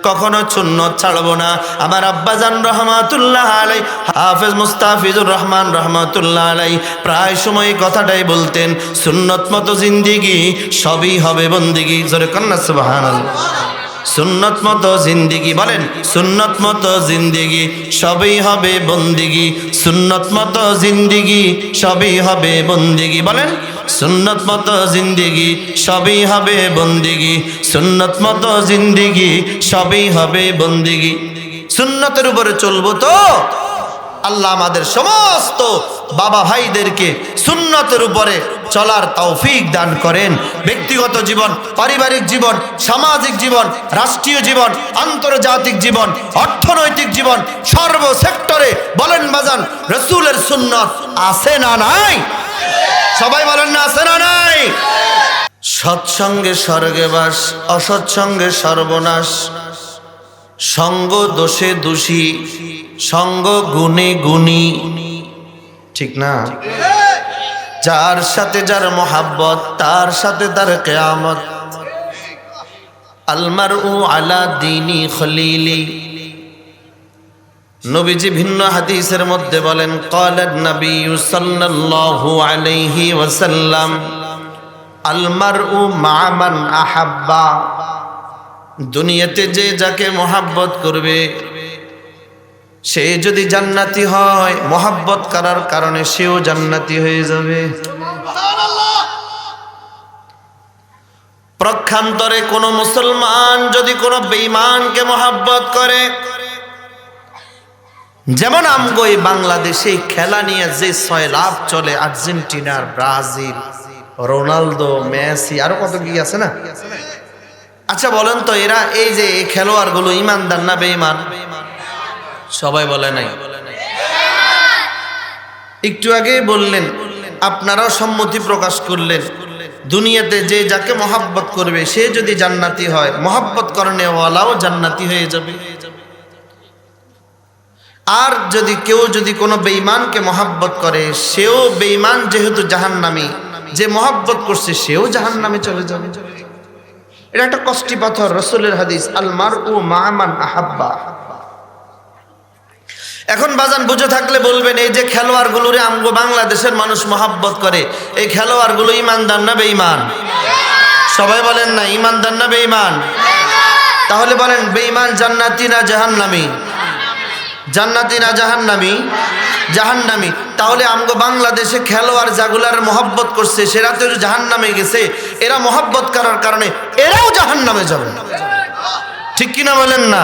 কখনো সুন্নত ছাড়বো না। আমার আব্বাজান রহমাতুল্লাহ আলাই হাফেজ মুস্তাফিজুর রহমান রহমাতুল্লাহ আলাই প্রায় সময় কথাটাই বলতেন, সুন্নত মতো জিন্দিগি সবই হবে বন্দিগি। জোরে কন্যা সুবহানাল্লাহ। সুন্নত মতো জিন্দিগি, বলেন সুন্নত মতো জিন্দিগি সবই হবে বন্দিগি, সুন্নত মতো জিন্দিগি সবই হবে বন্দিগি, বলেন সুন্নত মতো জিন্দিগি সবই হবে বন্দিগি, সুন্নত মতো জিন্দিগি সবই হবে বন্দিগি। সুন্নতের উপরে চলবো তো আল্লাহ আমাদের সমস্ত বাবা ভাইদেরকে সুন্নতের উপরে চলার তৌফিক দান করেন। ব্যক্তিগত জীবন, পারিবারিক জীবন, সামাজিক জীবন, রাষ্ট্রীয় জীবন, আন্তর্জাতিক জীবন, অর্থনৈতিক জীবন, সর্ব সেক্টরে বলেন বাজান রাসূলের সুন্নাত আছে না নাই? সবাই বলেন না আছে না নাই? সৎসঙ্গে স্বর্গে বাস, অসৎসঙ্গে সর্বনাশ, সঙ্গ দোষে দোষী, সঙ্গ গুণে গুণী, ঠিক না? যার সাথে যার মোহাব্বত তার সাথে তার কিয়ামত। আলমারউ আলা দীনি খলিলি। নবীজি ভিন্ন হাদিসের মধ্যে বলেন, ক্বালান নবী সাল্লাল্লাহু আলাইহি ওয়াসাল্লাম আলমারউ মা মান আহাব্বা। দুনিয়াতে যে যাকে মোহাব্বত করবে সে যদি জান্নাতি হয়, মোহাব্বত করার কারণে সেও জান্নাতি হয়ে যাবে। প্রক্ষান্তরে কোন মুসলমান যদি কোনো বেঈমানকে মোহাব্বত করে, যেমন আমগোই বাংলাদেশে খেলা নিয়ে যে 6 লাভ চলে, আর্জেন্টিনার, ব্রাজিল, রোনালদো, মেসি, আরো কত কি আছে না? আচ্ছা বলেন তো এরা এই যে খেলোয়াড়গুলো ইমানদার না বেঈমান? সবাই বলে নাই। একটু আগেই বললেন, আপনারাও সম্মতি প্রকাশ করলেন, দুনিয়াতে যে যাকে মহাব্বত করবে সে যদি জান্নাতি হয়, মহাব্বত করনে ওয়ালাও জান্নাতি হয়ে যাবে। আর যদি কেউ যদি কোনো বেঈমানকে মহাব্বত করে, সেও বেঈমান যেহেতু জাহান্নামী, যে মহাব্বত করছে সেও জাহান্নামে চলে যাবে। এটা একটা কষ্টি পাথর, রাসূলের হাদিস, আল মারউ মা মান আহাব্বা। এখন বাজান বুঝে থাকলে বলবেন, এই যে খেলোয়াড়গুলোরে আমগো বাংলাদেশের মানুষ মহাব্বত করে, এই খেলোয়াড়গুলো ইমানদার না বেঈমান? সবাই বলেন না ইমানদার না বেঈমান? তাহলে বলেন বেঈমান জান্নাতি না জাহান্নামী? জান্নাতি না জাহান্নামী? জাহান্নামী। তাহলে আমগো বাংলাদেশে খেলোয়াড় যাগুলার মহব্বত করছে সেরা তো জাহান্নামে গেছে, এরা মহব্বত করার কারণে এরাও জাহান্নামে যাবে, ঠিক কিনা বলেন না?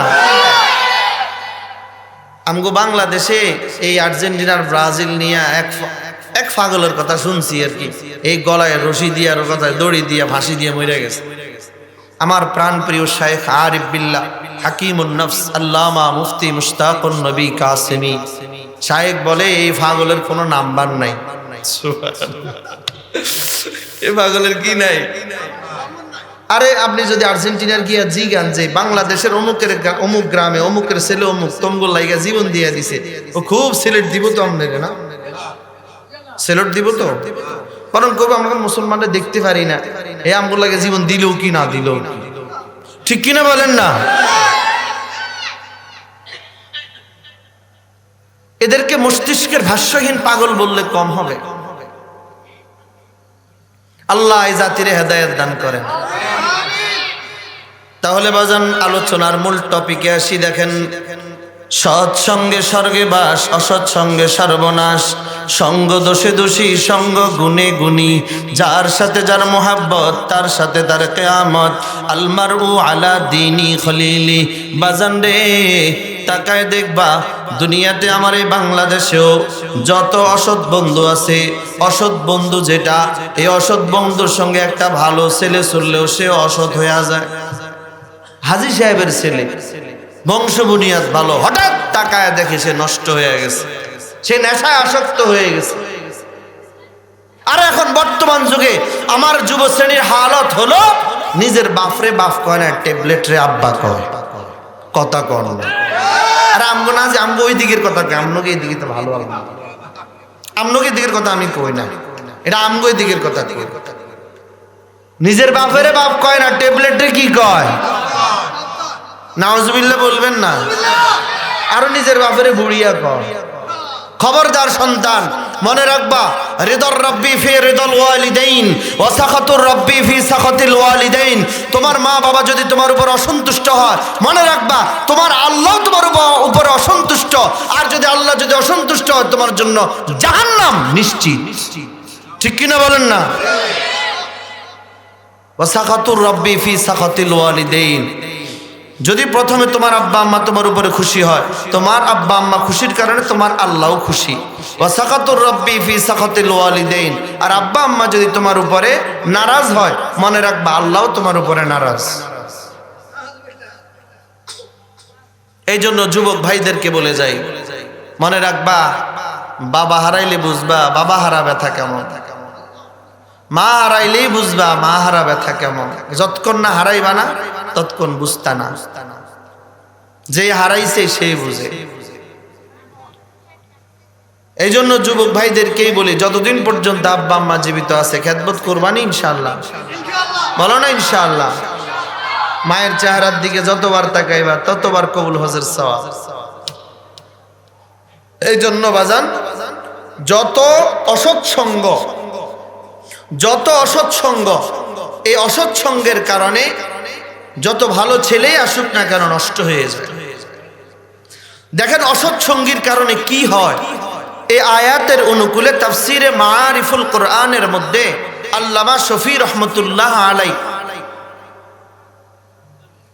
আমগো বাংলাদেশে এই আর্জেন্টিনার, ব্রাজিল নিয়ে এক পাগলের কথা শুনছি আর কি, এই গলায় রশি দিয়ে আর কথায় দড়ি দিয়ে ফাঁসি দিয়ে মরে গেছে। আমার প্রাণ প্রিয় শাইখ আরিফ বিল্লাহ হাকিমুন নফস আল্লামা মুফতি মুশতাকুন নবী কাসেমি শাইখ বলে, এই পাগলের কোনো নাম্বার নাই। এই পাগলের কি নাই? আরে আপনি যদি আর্জেন্টিনার গিয়া জিগান যে বাংলাদেশের অমুক গ্রামে অমুকের ছেলে অমুক তমগুল লাইগা জীবন দিয়ে দিছে, ও খুব সিলেট দিব তো আপনাকে, না সিলেট দিব তো, কারণ কবে আমরা মুসলমানরা দেখতে পারি না এ আমগুল লাগে জীবন দিল কি না দিল, ঠিক কিনা বলেন না? এদেরকে মস্তিষ্কের ভাষ্যহীন পাগল বললে কম হবে। আল্লাহ এই জাতির হেদায়েত দান করেন। তাহলে বাজান আলোচনার মূল টপিকে আসি। দেখেন, সৎসঙ্গে স্বর্গে বাস, অসৎসঙ্গে সর্বনাশ, সঙ্গ দোষে দোষী, সঙ্গ গুণে গুণী, যার সাথে যার মোহাব্বত তার সাথে তার কিয়ামত। আল মারউ আলা দীনি খলিলি। বাজান রে তাকায় দেখবা দুনিয়াতে আমার এই বাংলাদেশেও যত অসৎ বন্ধু আছে, অসৎ বন্ধু যেটা, এই অসৎ বন্ধুর সঙ্গে একটা ভালো ছেলে চললেও সে অসৎ হয়ে যায়। হাজী সাহেবের ছেলে বংশ বুনিয়াদ ভালো, হঠাৎ তাকায় দেখে সে নষ্ট হয়ে গেছে, সে নেশায় আসক্ত হয়ে গেছে। আর এখন বর্তমান যুগে আমার যুব শ্রেণীর হালত হলো, নিজের বাপরে বাপ কয় না, ট্যাবলেট রে আব্বা কয়, কথা কন। আর আমগো না যে আমগো ওই দিকের কথা কয়, আমনকে এই দিকে তো ভালো আল্লাহ, আমনকে এই দিকের কথা আমি কই না, এটা আমগো এই দিকের কথা কই। নিজের বাপেরে বাপ কয় না, ট্যাবলেট রে কি কয়? নাউজুবিল্লাহ বলবেন না, আরো নিজের বাপেরে বুড়িয়া কর। খবরদার সন্তান, মনে রাখবা, রিদর রব্বি ফি রিদল ওয়ালিদাইন ওয়া সাখাতুর রব্বি ফি সাখাতিল ওয়ালিদাইন। তোমার মা বাবা যদি তোমার উপর অসন্তুষ্ট হয়, মনে রাখবা তোমার আল্লাহ তোমার উপর অসন্তুষ্ট। আর যদি আল্লাহ যদি অসন্তুষ্ট হয়, তোমার জন্য জাহান্নাম নিশ্চিত। ঠিক কিনা বলেন না? ওয়া সাখাতুর রব্বি ফি সাখাতিল ওয়ালিদাইন। যদি প্রথমে তোমার আব্বা আম্মা তোমার উপরে খুশি হয়, তোমার আব্বা আম্মা খুশির কারণে তোমার আল্লাহও খুশি। ওয়া সাখাতুর রব্বি ফি সাখাতিল ওয়ালিদাইন। আর আব্বা আম্মা যদি তোমার উপরে নারাজ হয়, মনে রাখবা আল্লাহও তোমার উপরে নারাজ। এই জন্য যুবক ভাইদেরকে বলে যাই, মনে রাখবা বাবা হারাইলে বুঝবা বাবা হারা ব্যথা কেমন, মা হারাইলেই বুঝবা মা হারা ব্যথা কেমন। যতক্ষণ না হারাইবা না ততক্ষণ বুঝতা না। যে হারাইছে সেই বুঝে। এই জন্য যুবক ভাইদেরকেই বলি, যতদিন পর্যন্ত আব্বা আম্মা জীবিত আছে খেদমত করবানি ইনশাআল্লাহ। বলো না ইনশাআল্লাহ? মায়ের চেহারার দিকে যতবার তাকাইবা ততবার কবুল হজের সওয়াব। এই জন্য বাজান, যত অসৎসঙ্গ এই অসৎসঙ্গের কারণে যত ভালো ছেলেই আসুক না কেন নষ্ট হয়ে যায়। দেখেন অসৎসঙ্গীর কারণে কি হয়। এই আয়াতের অনুকূলে তাফসিরে মাআরিফুল কোরআনের মধ্যে আল্লামা শফি রহমতুল্লাহ আলাই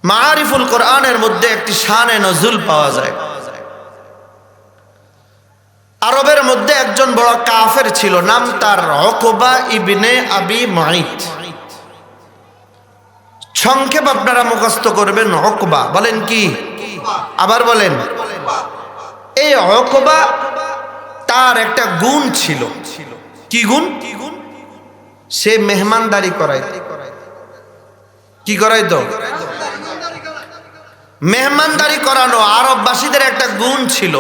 মাআরিফুল কোরআনের মধ্যে একটি শানে নজুল পাওয়া যায়। আরবের মধ্যে একজন বড় কাফের ছিল, নাম তার উকবা ইবনে আবি মুঈত। সংক্ষেপ আপনারা মুখস্থ করবেন, উকবা। বলেন কি? আবার বলেন। এই উকবা, তার একটা গুণ ছিল। কি গুণ? সে মেহমানদারি করাইত। কি করাইতো? মেহমানদারি করানো আরববাসীদের একটা গুণ ছিল।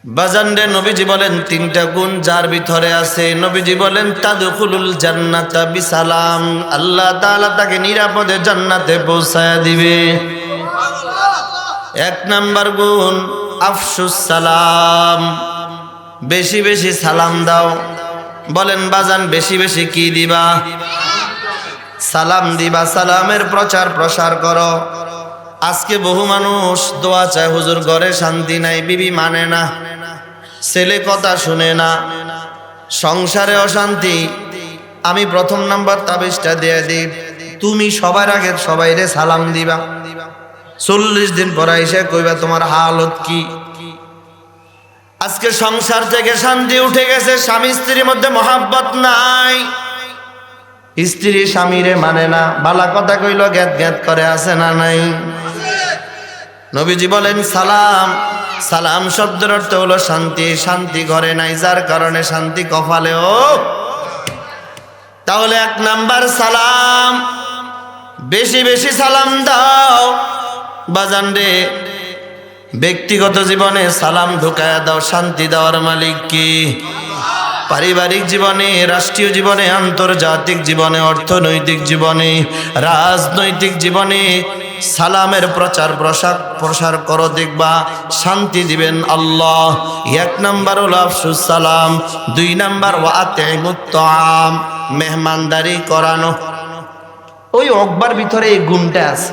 বাজানরে নবীজি বলেন তিনটা গুণ যার ভিতরে আছে, নবীজি বলেন তাদখুলুল জান্নাতা বিসালাম, আল্লাহ তাআলা তাকে নিরাপদে জান্নাতে পৌঁছায়া দিবে। এক নাম্বার গুণ আফসুস সালাম, বেশি বেশি সালাম দাও। বলেন বাজান, বেশি বেশি কি দিবা? সালাম দিবা। সালামের প্রচার প্রসার করো। আজকে বহু মানুষ দোয়া চায়, হুজুর ঘরে শান্তি নাই, বিবি মানে না, ছেলে কথা শুনে না, সংসারে অশান্তি। আমি প্রথম নাম্বার তাবিজটা দিয়ে দিই, তুমি সবার আগে সবাইরে সালাম দিবা। 40 দিন পর এসে কইবা তোমার হালত কি। আজকে সংসার থেকে শান্তি উঠে গেছে, স্বামী স্ত্রীর মধ্যে মহাব্বত নাই, স্ত্রী স্বামীরে মানে না, বালা কথা কইল গ্যাত গ্যাত করে, আছে না নাই? নবীজি বলেন সালাম। সালাম শব্দের অর্থ হলো শান্তি। শান্তি ঘরে নাই, যার কারণে শান্তি কপালেও। তাহলে এক নাম্বার সালাম, বেশি বেশি সালাম দাও। বাজান রে, ব্যক্তিগত জীবনে সালাম ঢুকায়া দাও। শান্তি দেওয়ার মালিক কি? পারিবারিক জীবনে, রাষ্ট্রীয় জীবনে, আন্তর্জাতিক জীবনে, অর্থনৈতিক জীবনে, রাজনৈতিক জীবনে সালামের প্রচার প্রসার করো, দেখবা শান্তি দিবেন আল্লাহ। এক নাম্বার হলো আফসুস সালাম। 2 নাম্বার ওয়াতিমুত তাআম, মেহমানদারি করানো। ওই উকবার ভিতরে এই গুণটা আছে,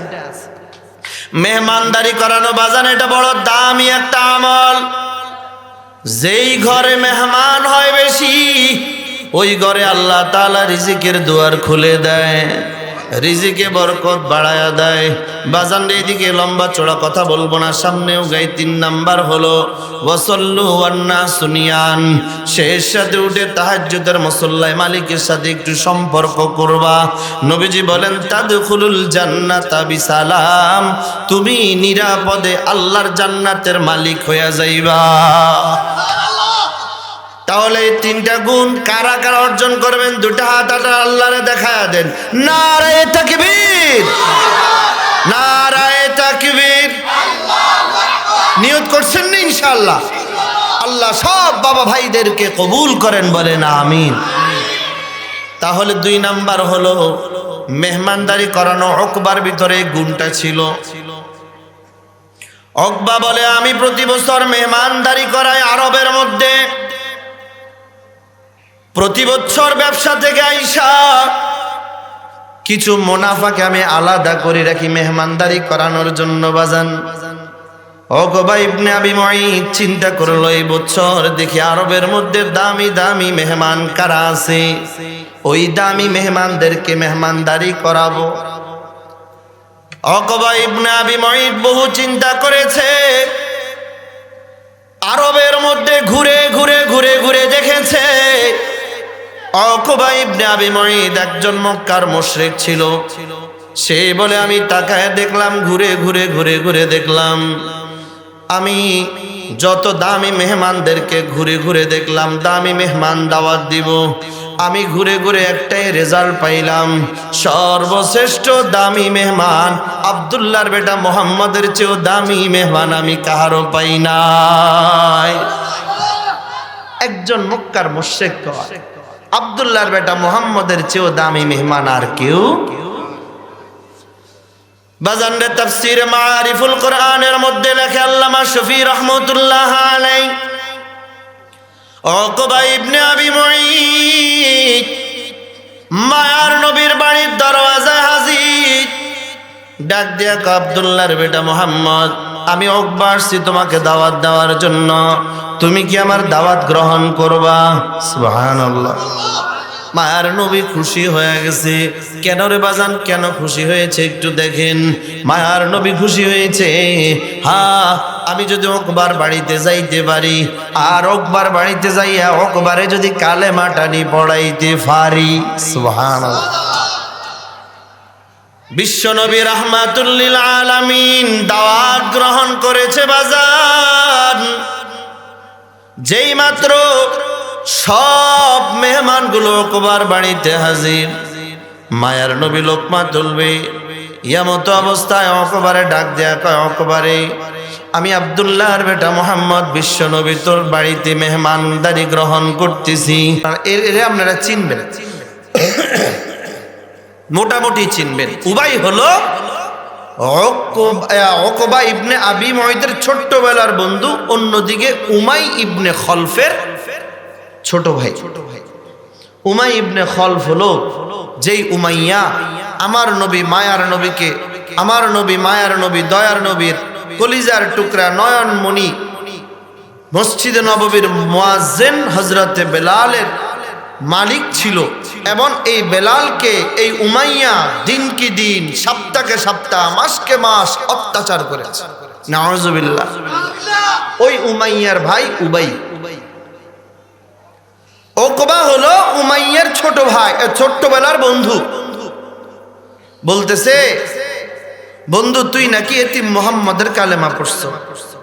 মেহমানদারি করানো। বাজান এটা বড় দামি একটা আমল। যেই ঘরে মেহমান হয় বেশি, ওই ঘরে আল্লাহ তাআলা রিজিকের দুয়ার খুলে দেয়, রিজিকে বরকত বাড়ায়া দেয়। বাজান এইদিকে লম্বা চড়া কথা বলবো না, সামনেও গাই। 3 নাম্বার হলো ওয়াসাল্লু ওয়ান্নাসু নিয়ান, শেষ সাথে উঠে তাহাজ্জুদের মুসল্লায় মালিকের সাথে একটু সম্পর্ক করবা। নবীজি বলেন তাদখুলুল জান্নাতা বিসালাম, তুমি নিরাপদে আল্লাহর জান্নাতের মালিক হইয়া যাইবা। তাহলে এই 3টা গুণ কারা কারা অর্জন করবেন? 2টা হাত আল্লাহরে দেখায়া দেন। নারায়ে তাকবীর, নারায়ে তাকবীর। নিয়ত করছেন না ইনশাআল্লাহ? আল্লাহ সব বাবা ভাইদেরকে কবুল করেন, বলেন আমিন। তাহলে 2 নাম্বার হলো মেহমানদারি করানো উকবার ভিতরে গুণটা ছিল। উকবা বলে আমি প্রতি বছর মেহমানদারি করাই আরবের মধ্যে, প্রতি বছর ব্যবসা থেকে আইসা কিছু মুনাফাকে আমি আলাদা করে রাখি মেহমানদারি করানোর জন্য বাজান। উকবা ইবনে আবি মুঈত চিন্তা করলো এই বছর দেখি আরবের মধ্যে দামি দামি মেহমান কারা আছে, ওই দামি মেহমানদেরকে মেহমানদারি করাবো। উকবা ইবনে আবি মুঈত বহু চিন্তা করেছে, আরবের মধ্যে ঘুরে ঘুরে ঘুরে ঘুরে দেখেছে উকবা ইবনে আবি মুঈত একজন মক্কার মুশরিক ছিল। সে বলে আমি তাকায় দেখলাম, ঘুরে ঘুরে ঘুরে ঘুরে দেখলাম, আমি যত দামি মেহমানদেরকে ঘুরে ঘুরে দেখলাম দামি মেহমান দাওয়াত দিব, আমি ঘুরে ঘুরে একটাই রেজাল্ট পাইলাম, সর্বশ্রেষ্ঠ দামি মেহমান আব্দুল্লাহর বেটা মুহাম্মদের চেয়েও দামি মেহমান আমি কাহারও পাই নাই। একজন মক্কার মুশরিক কয় আব্দুল্লাহর বেটা মুহাম্মদের চেয়েও দামি মেহমান আর কেউ। বাজান রে তাফসীর মারিফুল কোরআনের মধ্যে লেখে আল্লামা শফি রহমাতুল্লাহ আলাইহি, উকবা ইবনে আবি মুঈত মায়ার নবীর বাড়ির দরওয়াজায় হাজির, ডাক দিয়া কয় আব্দুল্লাহর বেটা মুহাম্মদ, আমি উকবা আসছি তোমাকে দাওয়াত দেওয়ার জন্য, তুমি কি আমার দাওয়াত গ্রহণ করবা? সুবহানাল্লাহ। মায়ার নবী খুশি হয়ে গেছে। কেন রে বাজান, কেন খুশি হয়েছে একটু দেখেন। মায়ার নবী খুশি হয়েছে, হ্যাঁ আমি যদি উকবার বাড়িতে যাইতে পারি আর উকবার বাড়িতে যাইয়া উকবারে যদি কালেমা টানি পড়াইতে পারি। সুবহানাল্লাহ। বিশ্ব নবী রাহমাতুল লিল আলামিন দাওয়াত গ্রহণ করেছে বাজান। যেই মাত্র সব মেহমানগুলো উকবার বাড়িতে হাজির, মায়ার নবী লোকমা তুলবে, ইয়ামত অবস্থায় উকবারে ডাক দেয়া কয় উকবারে, আমি আব্দুল্লাহর বেটা মুহাম্মদ বিশ্ব নবী তোর বাড়িতে মেহমানদারি গ্রহণ করতেছি। এর আপনারা চিনবেন, মোটামুটি চিনবেন। উবাই হলো উকবা ইবনে আবি মুঈতের ছোট্টবেলার বন্ধু, অন্যদিকে উমাই ইবনে খলফের ছোট ভাই। উমাই ইবনে খলফ হলো যেই উমাইয়া আমার নবী মায়ার নবীকে, আমার নবী মায়ার নবী দয়ার নবীর কলিজার টুকরা নয়নমণি, মসজিদে নববীর মুয়াজ্জিন হযরতে বেলালের মালিক ছিল, এবং এই বেলালকে এই উমাইয়া দিন কি দিন, সপ্তাহকে সপ্তাহ, মাসকে মাস অত্যাচার করেছে। নাউযুবিল্লাহ। ওই উমাইয়ার ভাই উবাই। উকবা হলো উমাইয়ার ছোট ভাই, ছোট্টবেলার বন্ধু। বলতেছে বন্ধু তুই নাকি এতিম মুহাম্মদের কালেমা পড়ছো।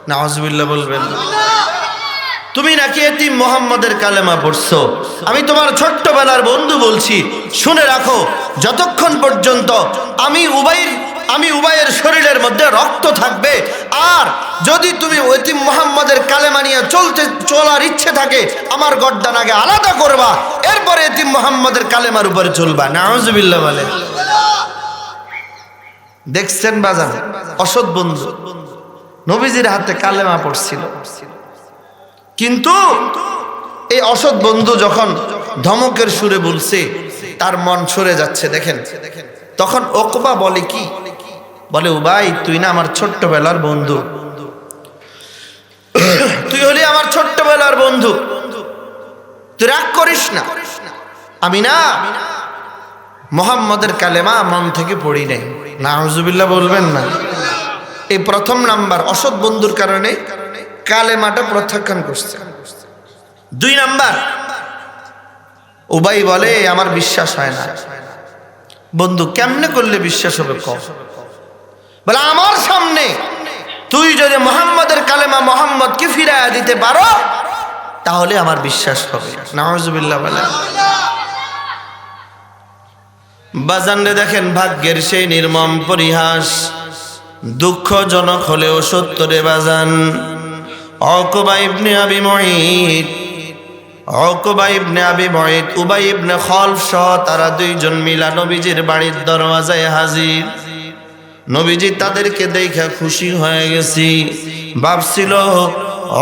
নাউযুবিল্লাহ বলবেন। তুমি নাকি এতিম মুহাম্মদের কালেমা পড়ছো। আমি তোমার ছোট্টবেলার বন্ধু বলছি, শুনে রাখো, যতক্ষণ পর্যন্ত আমি উবাইয়ের শরীরের মধ্যে রক্ত থাকবে, আর যদি তুমি এতিম মুহাম্মদের কালেমা নিয়ে চলার ইচ্ছে থাকে, আমার গর্দান আগে আলাদা করবা, এরপরে এতিম মুহাম্মদের কালেমার উপরে চলবা। নাউযুবিল্লাহ বলে। দেখছেন বাজান, অসৎ বন্ধু নবীজির হাতে কালেমা পড়ছিল, কিন্তু এই অসৎ বন্ধু যখন ধমকের সুরে বলছে, তার মন সরে যাচ্ছে। দেখেন তখন উকবা বলে কি বলে, উবাই তুই না আমার ছোট্টবেলার বন্ধু, তুই হলি আমার ছোট্টবেলার বন্ধু, তুই রাগ করিস না। আমি না মুহাম্মদের কালেমা মন থেকে পড়ি নাই। নাউযুবিল্লাহ বলবেন না। এই প্রথম নাম্বার, অসৎ বন্ধুর কারণে কালেমাটা প্রত্যাখ্যান করছে। 2 নাম্বার, উবাই বলে আমার বিশ্বাস হয় না। বন্ধু কেমনে করলে বিশ্বাস হবে কম? বলে আমার সামনে তুই যদি মুহাম্মদের কালেমা মুহাম্মদকে ফিরাইয়া দিতে পারো তাহলে আমার বিশ্বাস হবে। নাউযুবিল্লাহ বলে। বাজানরে দেখেন, ভাগ্যের সেই নির্মম পরিহাস, দুঃখজনক হলেও সত্য রে বাজান। উকবা ইবনে আবি মুঈত উকবা ইবনে আবি মুঈত, উবাই ইবনে খলফ সহ তারা দুইজন মিলা নবীজির বাড়ির দরওয়াজায় হাজির। নবীজি তাদেরকে দেখে খুশি হয়ে গেছি। ভাবছিল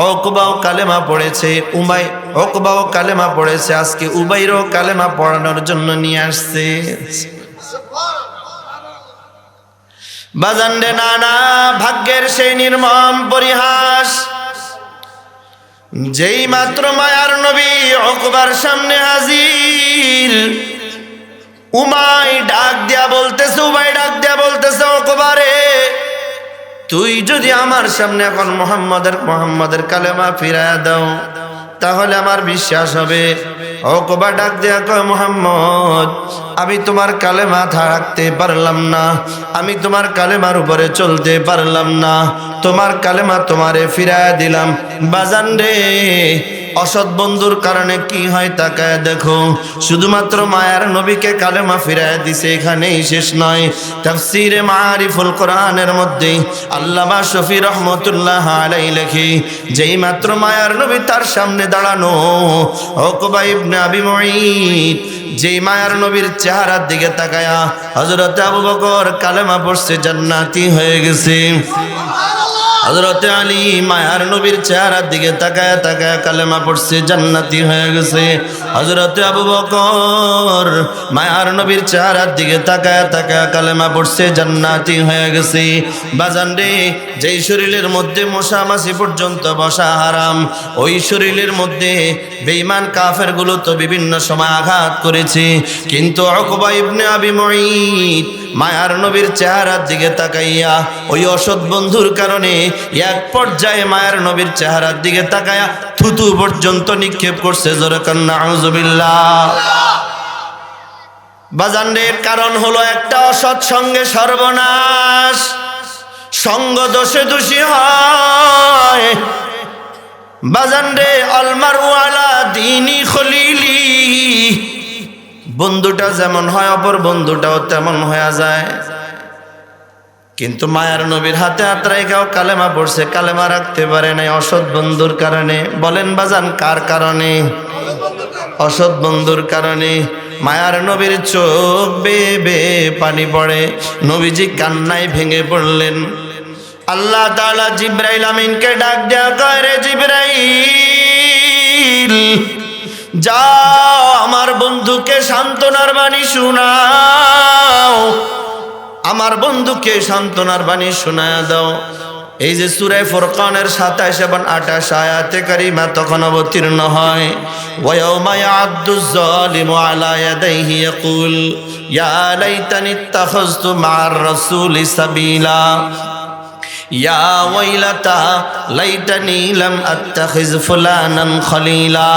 উকবাও কালেমা পড়েছে, উকবাও কালেমা পড়েছে, আজকে উবাইরও কালেমা পড়ানোর জন্য নিয়ে আসছে। বাজানরে নানা, ভাগ্যের সেই নির্মম পরিহাস। যেই মাত্র মায়ার নবী উকবার সামনে হাজির, উবাই ডাক দিয়া বলতেছে উকবারে, তুই যদি আমার সামনে এখন মোহাম্মদের কালেমা ফিরায়া দাও তাহলে আমার বিশ্বাস হবে। উকবা ডাক দিয়া কয়, মুহাম্মদ, আমি তোমার কালেমা রাখতে পারলাম না, আমি তোমার কালেমার উপরে চলতে পারলাম না, তোমার কালেমা তোমারে ফিরায়া দিলাম। বাজান রে, অসৎ বন্ধুর কারণে কি হয় তাকায় দেখো। শুধুমাত্র মায়ার নবীকে কালেমা ফিরায় দিছে, এখানেই শেষ নয়। তাফসীরে মারিফুল কোরআনের মধ্যে আল্লামা শফি রহমতুল্লাহ আলাইহি লেখে, যেই মাত্র মায়ার নবী তার সামনে দাঁড়ানো উকবা ইবনে আবি মুঈত, যেই মায়ার নবীর চেহারার দিকে তাকায়া হযরত আবু বকর কালেমা পড়ছে, জান্নাতি হয়ে গেছে। হযরত আলী মায়ার নবীর চেহারার দিকে তাকায়া কালেমা পড়ছে, জান্নাতি হয়ে গেছে। হযরত আবু বকর মায়ার নবীর চেহারার দিকে তাকায়া কালেমা পড়ছে, জান্নাতি হয়ে গেছে। বাজান রে, যেই শরীরের মধ্যে মশা মাছি পর্যন্ত বসা হারাম, ওই শরীরের মধ্যে বেঈমান কাফের গুলো তো বিভিন্ন সময় আঘাত করেছে, কিন্তু উকবা ইবনে আবি মুঈত মায়ার নবীর চেহারার দিকে তাকাইয়া ওই অসৎ বন্ধুর কারণে এক পর্যায়ে মায়ার নবীর চেহারার দিকে তাকায়া থুতু পর্যন্ত নিক্ষেপ করছে। জোরে কান্না নাউযুবিল্লাহ। বাজানের কারণ হলো একটা অসৎ সঙ্গে সর্বনাশ, সঙ্গ দোষে দোষী হয়। বাজান রে, আলমারু আলা দীনি খলিলি, বন্ধুটা যেমন হয় অপর বন্ধুটাও তেমন হয়ে যায়। কিন্তু মায়ার নবীর হাতে হাত রেখেও কালেমা পড়ছে, কালেমা রাখতে পারে নাই অসৎ বন্ধুর কারণে। বলেন বাজান, কার কারণে? অসৎ বন্ধুর কারণে। মায়ার নবীর চোখ বেয়ে বেয়ে পানি পড়ে, নবীজি কান্নায় ভেঙে পড়লেন। আল্লাহ তাআলা জিবরাইল আমিনকে ডাক দেয়া কয়, রে জিবরাইল, যাও আমার বন্ধুকে সান্ত্বনার বাণী শোনাও, আমার বন্ধুকে সান্ত্বনার বাণী শোনায়া দাও। এই যে সূরা ফুরকানের 27 এবং 28 আয়াতে কারিমা তখন অবতীর্ণ হয়, ওয়া ইয়াউমা ইয়া'আদ্দুজ যালিমু আলা ইয়াদাইহি ইয়াকুল ইয়া লাইতানি ইত্তাখাযতু মা'আর রাসূলি সাবিলা ইয়া ওয়াইলাতা লাইতানি লাম আত্তাখিজ ফুলানান খলিলা।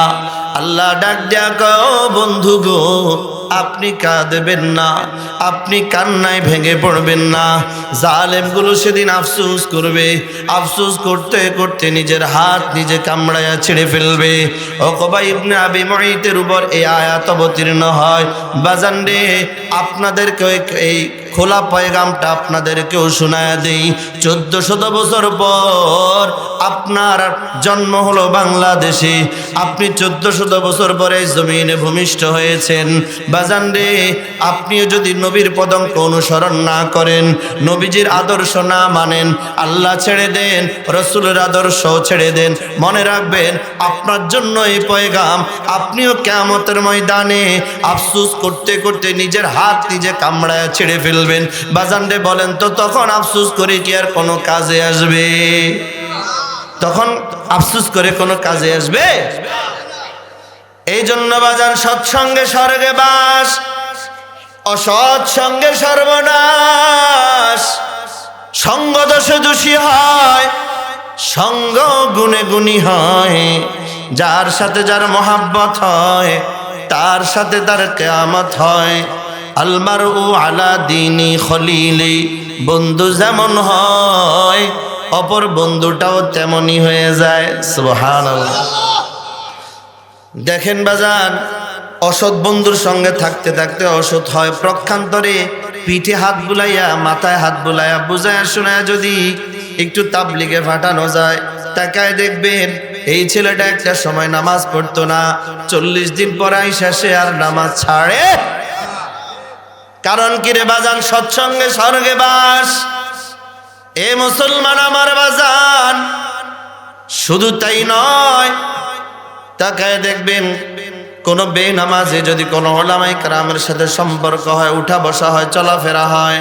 আল্লাহ ডাক দেয়া কও, বন্ধু গো, আপনি কাঁদবেন না, আপনি কান্নায় ভেঙে পড়বেন না। জালেমগুলো সেদিন আফসোস করবে, আফসোস করতে করতে নিজের হাত নিজে কামড়ায়া ছেড়ে ফেলবে। উকবা ইবনে আবি মুঈতের উপর এই আয়াত অবতীর্ণ হয়। বাজান রে, আপনাদেরকে এই খোলা পয়গামটা আপনাদেরকেও শোনায়া দেই। 1400 বছর পর আপনার জন্ম হলো বাংলাদেশে, আপনি 1400 বছর পরে জমিনে ভূমিষ্ঠ হয়েছেন। বাজান রে, আপনিও যদি নবীর পদঙ্ক অনুসরণ না করেন, নবীজির আদর্শ না মানেন, আল্লাহ ছেড়ে দেন, রসুলের আদর্শ ছেড়ে দেন, মনে রাখবেন আপনার জন্য এই পয়গাম, আপনিও কিয়ামতের ময়দানে আফসোস করতে করতে নিজের হাত নিজে কামড়ায় ছেড়ে ফেলবেন। বাজান রে, বলেন তো তখন আফসোস করে কি আর কোনো কাজে আসবে? তখন আফসোস করে কোনো কাজে আসবে? এই জন্য বাজান, সৎসঙ্গে স্বর্গে বাস, অসৎ সঙ্গে সর্বনাশ। সঙ্গ দোষে দোষী হয়, সঙ্গ গুণে গুণী হয়। যার সাথে যার মহাব্বত হয়, তার সাথে তার কিয়ামত হয়। আলমারু আলা দীনি খলিলি, বন্ধু যেমন হয় অপর বন্ধুটাও তেমনই হয়ে যায়। সুবহানাল্লাহ। দেখেন বাজান, অসৎ বন্ধুর সঙ্গে থাকতে থাকতে অসৎ হয়। প্রক্ষান্তরে পিঠে হাত বুলাইয়া, মাথায় হাত বুলাইয়া, বুঝায়া শোনায়া যদি একটু তাবলিগে ফাটানো যায়, তাকায় দেখবেন এই ছেলেটা একটা সময় নামাজ পড়তো না, 40 দিন পর আইসা সে আর নামাজ ছাড়ে। কারণ কি রে বাজান? সৎসঙ্গে স্বর্গে বাস। এ মুসলমান আমার বাজান, শুধু তাই নয়, তাকায় দেখবেন কোন বেনামাজে যদি কোনো উলামায়ে কেরামের সাথে সম্পর্ক হয়, উঠা বসা হয়, চলাফেরা হয়,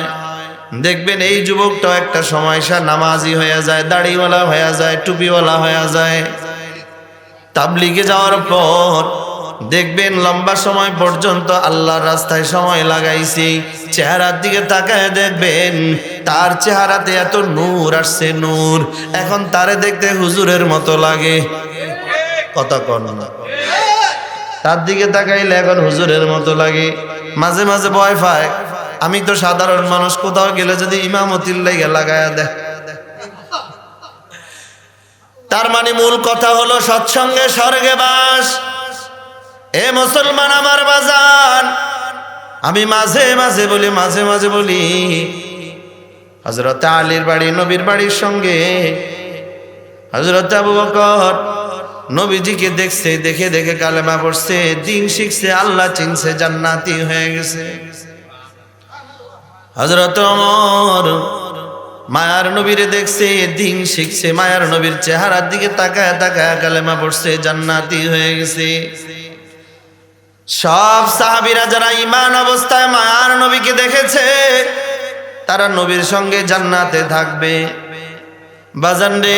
দেখবেন এই যুবকটাও একটা সময় সে নামাজি হয়ে যায়, দাড়িওয়ালা হয়ে যায়, টুপিওয়ালা হয়ে যায়। তাবলিগে যাওয়ার পর দেখবেন লম্বা সময় পর্যন্ত আল্লাহর রাস্তায় সময় লাগাইছি, চেহারার দিকে তাকায় দেখবেন তার চেহারাতে এত নূর আসছে, নূর। এখন তারে দেখতে হুজুরের মতো লাগে। কথা কন না, তার দিকে তাকাইলে এখন হুজুরের মতো লাগে। মাঝে মাঝে ভয় পায়, আমি তো সাধারণ মানুষ, কোথাও গেলে যদি ইমামতির লাইগা লাগায়া দেয়। তার মানে মূল কথা হলো সৎসঙ্গে স্বর্গে বাস। এ মুসলমান আমার বাজান, আমি মাঝে মাঝে বলি হযরত আলীর বাড়ি নবীর বাড়ির সঙ্গে হযরত আবু বকর নবীজিকে দেখছে, দেখে দেখে কালেমা পড়ছে, দিন শিখছে, আল্লাহ চিনছে, জান্নাতি হয়ে গেছে। হযরত ওমর মায়ার নবীরে দেখছে, দিন শিখছে, মায়ার নবীর চেহারার দিকে তাকায় তাকায় কালেমা পড়ছে, জান্নাতি হয়ে গেছে। সব সাহাবীরা যারা ঈমান অবস্থায় মায়ার নবীকে দেখেছে, তারা নবীর সঙ্গে জান্নাতে থাকবে। বাজান রে,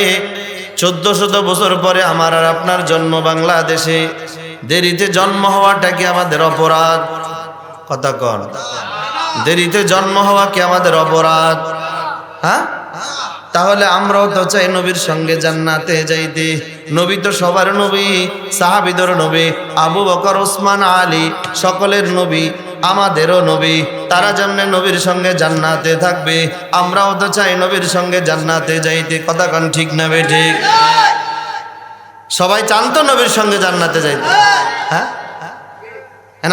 1400 বছর পরে আমার আর আপনার জন্ম বাংলাদেশে। দেরিতে জন্ম হওয়াটা কি আমাদের অপরাধ? কথা কন, দেরিতে জন্ম হওয়া কি আমাদের অপরাধ? হ্যাঁ, তাহলে আমরাও তো চাই নবীর সঙ্গে জান্নাতে যাইতে। নবী তো সবার নবী, সাহাবীদের নবী, আবু বকর, ওসমান, আলী সকলের নবী, আমাদেরও নবী। তারা যেমনে নবীর সঙ্গে জান্নাতে থাকবে, আমরাও তো চাই নবীর সঙ্গে জান্নাতে যাইতে। কথা কন ঠিক না বেঠিক? সবাই চান তো নবীর সঙ্গে জান্নাতে যাইতে। হ্যাঁ,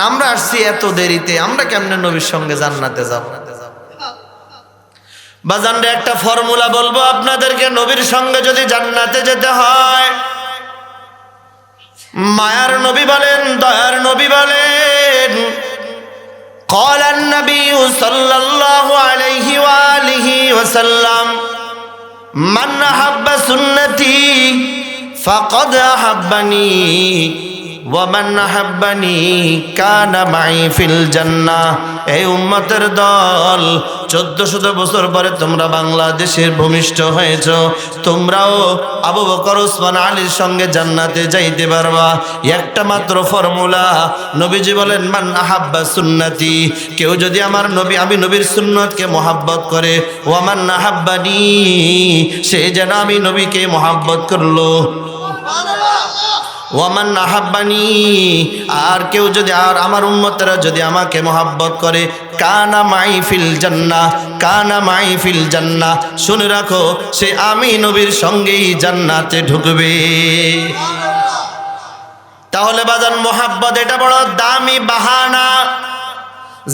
আমরা আসছি এত দেরিতে, আমরা কেমনে নবীর সঙ্গে জান্নাতে যাব? বাজানরে একটা ফর্মুলা বলবো আপনাদেরকে, নবীর সঙ্গে যদি জান্নাতে যেতে হয়, মায়ার নবী বলেন, দয়ার নবী বলেন, قال النبي صلى الله عليه وآله وسلم من أحب سنتي فقد أحبني ومن أحبني كان معي في الجنة। এই উম্মতের দল, 1400 বছর পরে তোমরা বাংলাদেশের ভূমিষ্ঠ হয়েছ, তোমরাও আবু বকর, ওসমান, আলীর সঙ্গে জান্নাতে যাইতে পারবা। একটা মাত্র ফর্মুলা, নবীজি বলেন মান আহাব্বা সুন্নতি, কেউ যদি আমার নবী, আমি নবীর সুন্নতকে মহাব্বত করে, ওয়ামান আহাব্বানি, সে যেন আমি নবীকে মহাব্বত করলো। ওয়ামান আহাব্বানি, আর কেউ যদি, আর আমার উম্মতেরা যদি আমাকে মহাব্বত করে, কানা মাই ফিল জান্নাহ, কানা মাই ফিল জান্নাহ, শুনে রাখো, সে আমি নবীর সঙ্গেই জান্নাতে ঢুকবে। তাহলে বাজান, মহাব্বত এটা বড় দামি বাহানা।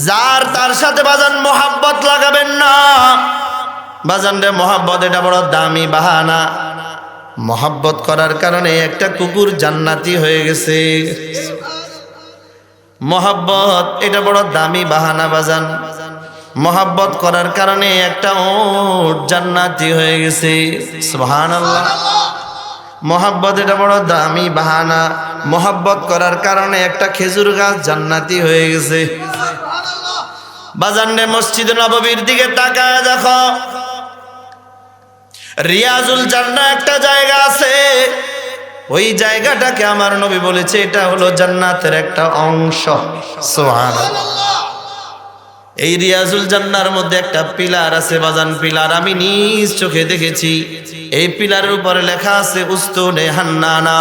যার তার সাথে বাজান মহাব্বত লাগাবেন না। বাজান রে, মহাব্বত এটা বড় দামি বাহানা। মহাব্বত করার কারণে একটা কুকুর জান্নাতি হয়ে গেছে। মহাব্বত এটা বড় দামি বাহানা বাজান। মহাব্বত করার কারণে একটা উট জান্নাতি হয়ে গেছে। সুবহানাল্লাহ। মহাব্বত এটা বড় দামি বাহানা। মহাব্বত করার কারণে একটা খেজুর গাছ জান্নাতি হয়ে গেছে। বাজান রে, মসজিদ নববীর দিকে তাকায় দেখো, রিয়াজুল জান্নাহ একটা জায়গা আছে। ওই জায়গাটাকে আমার নবী বলেছে এটা হলো জান্নাতের একটা অংশ। সুবহানাল্লাহ। এই রিয়াজুল জান্নাহর মধ্যে একটা পিলার আছে বাজান, পিলার আমি নিজ চোখে দেখেছি। এই পিলারের উপরে লেখা আছে উস্তুনে হান্নানা।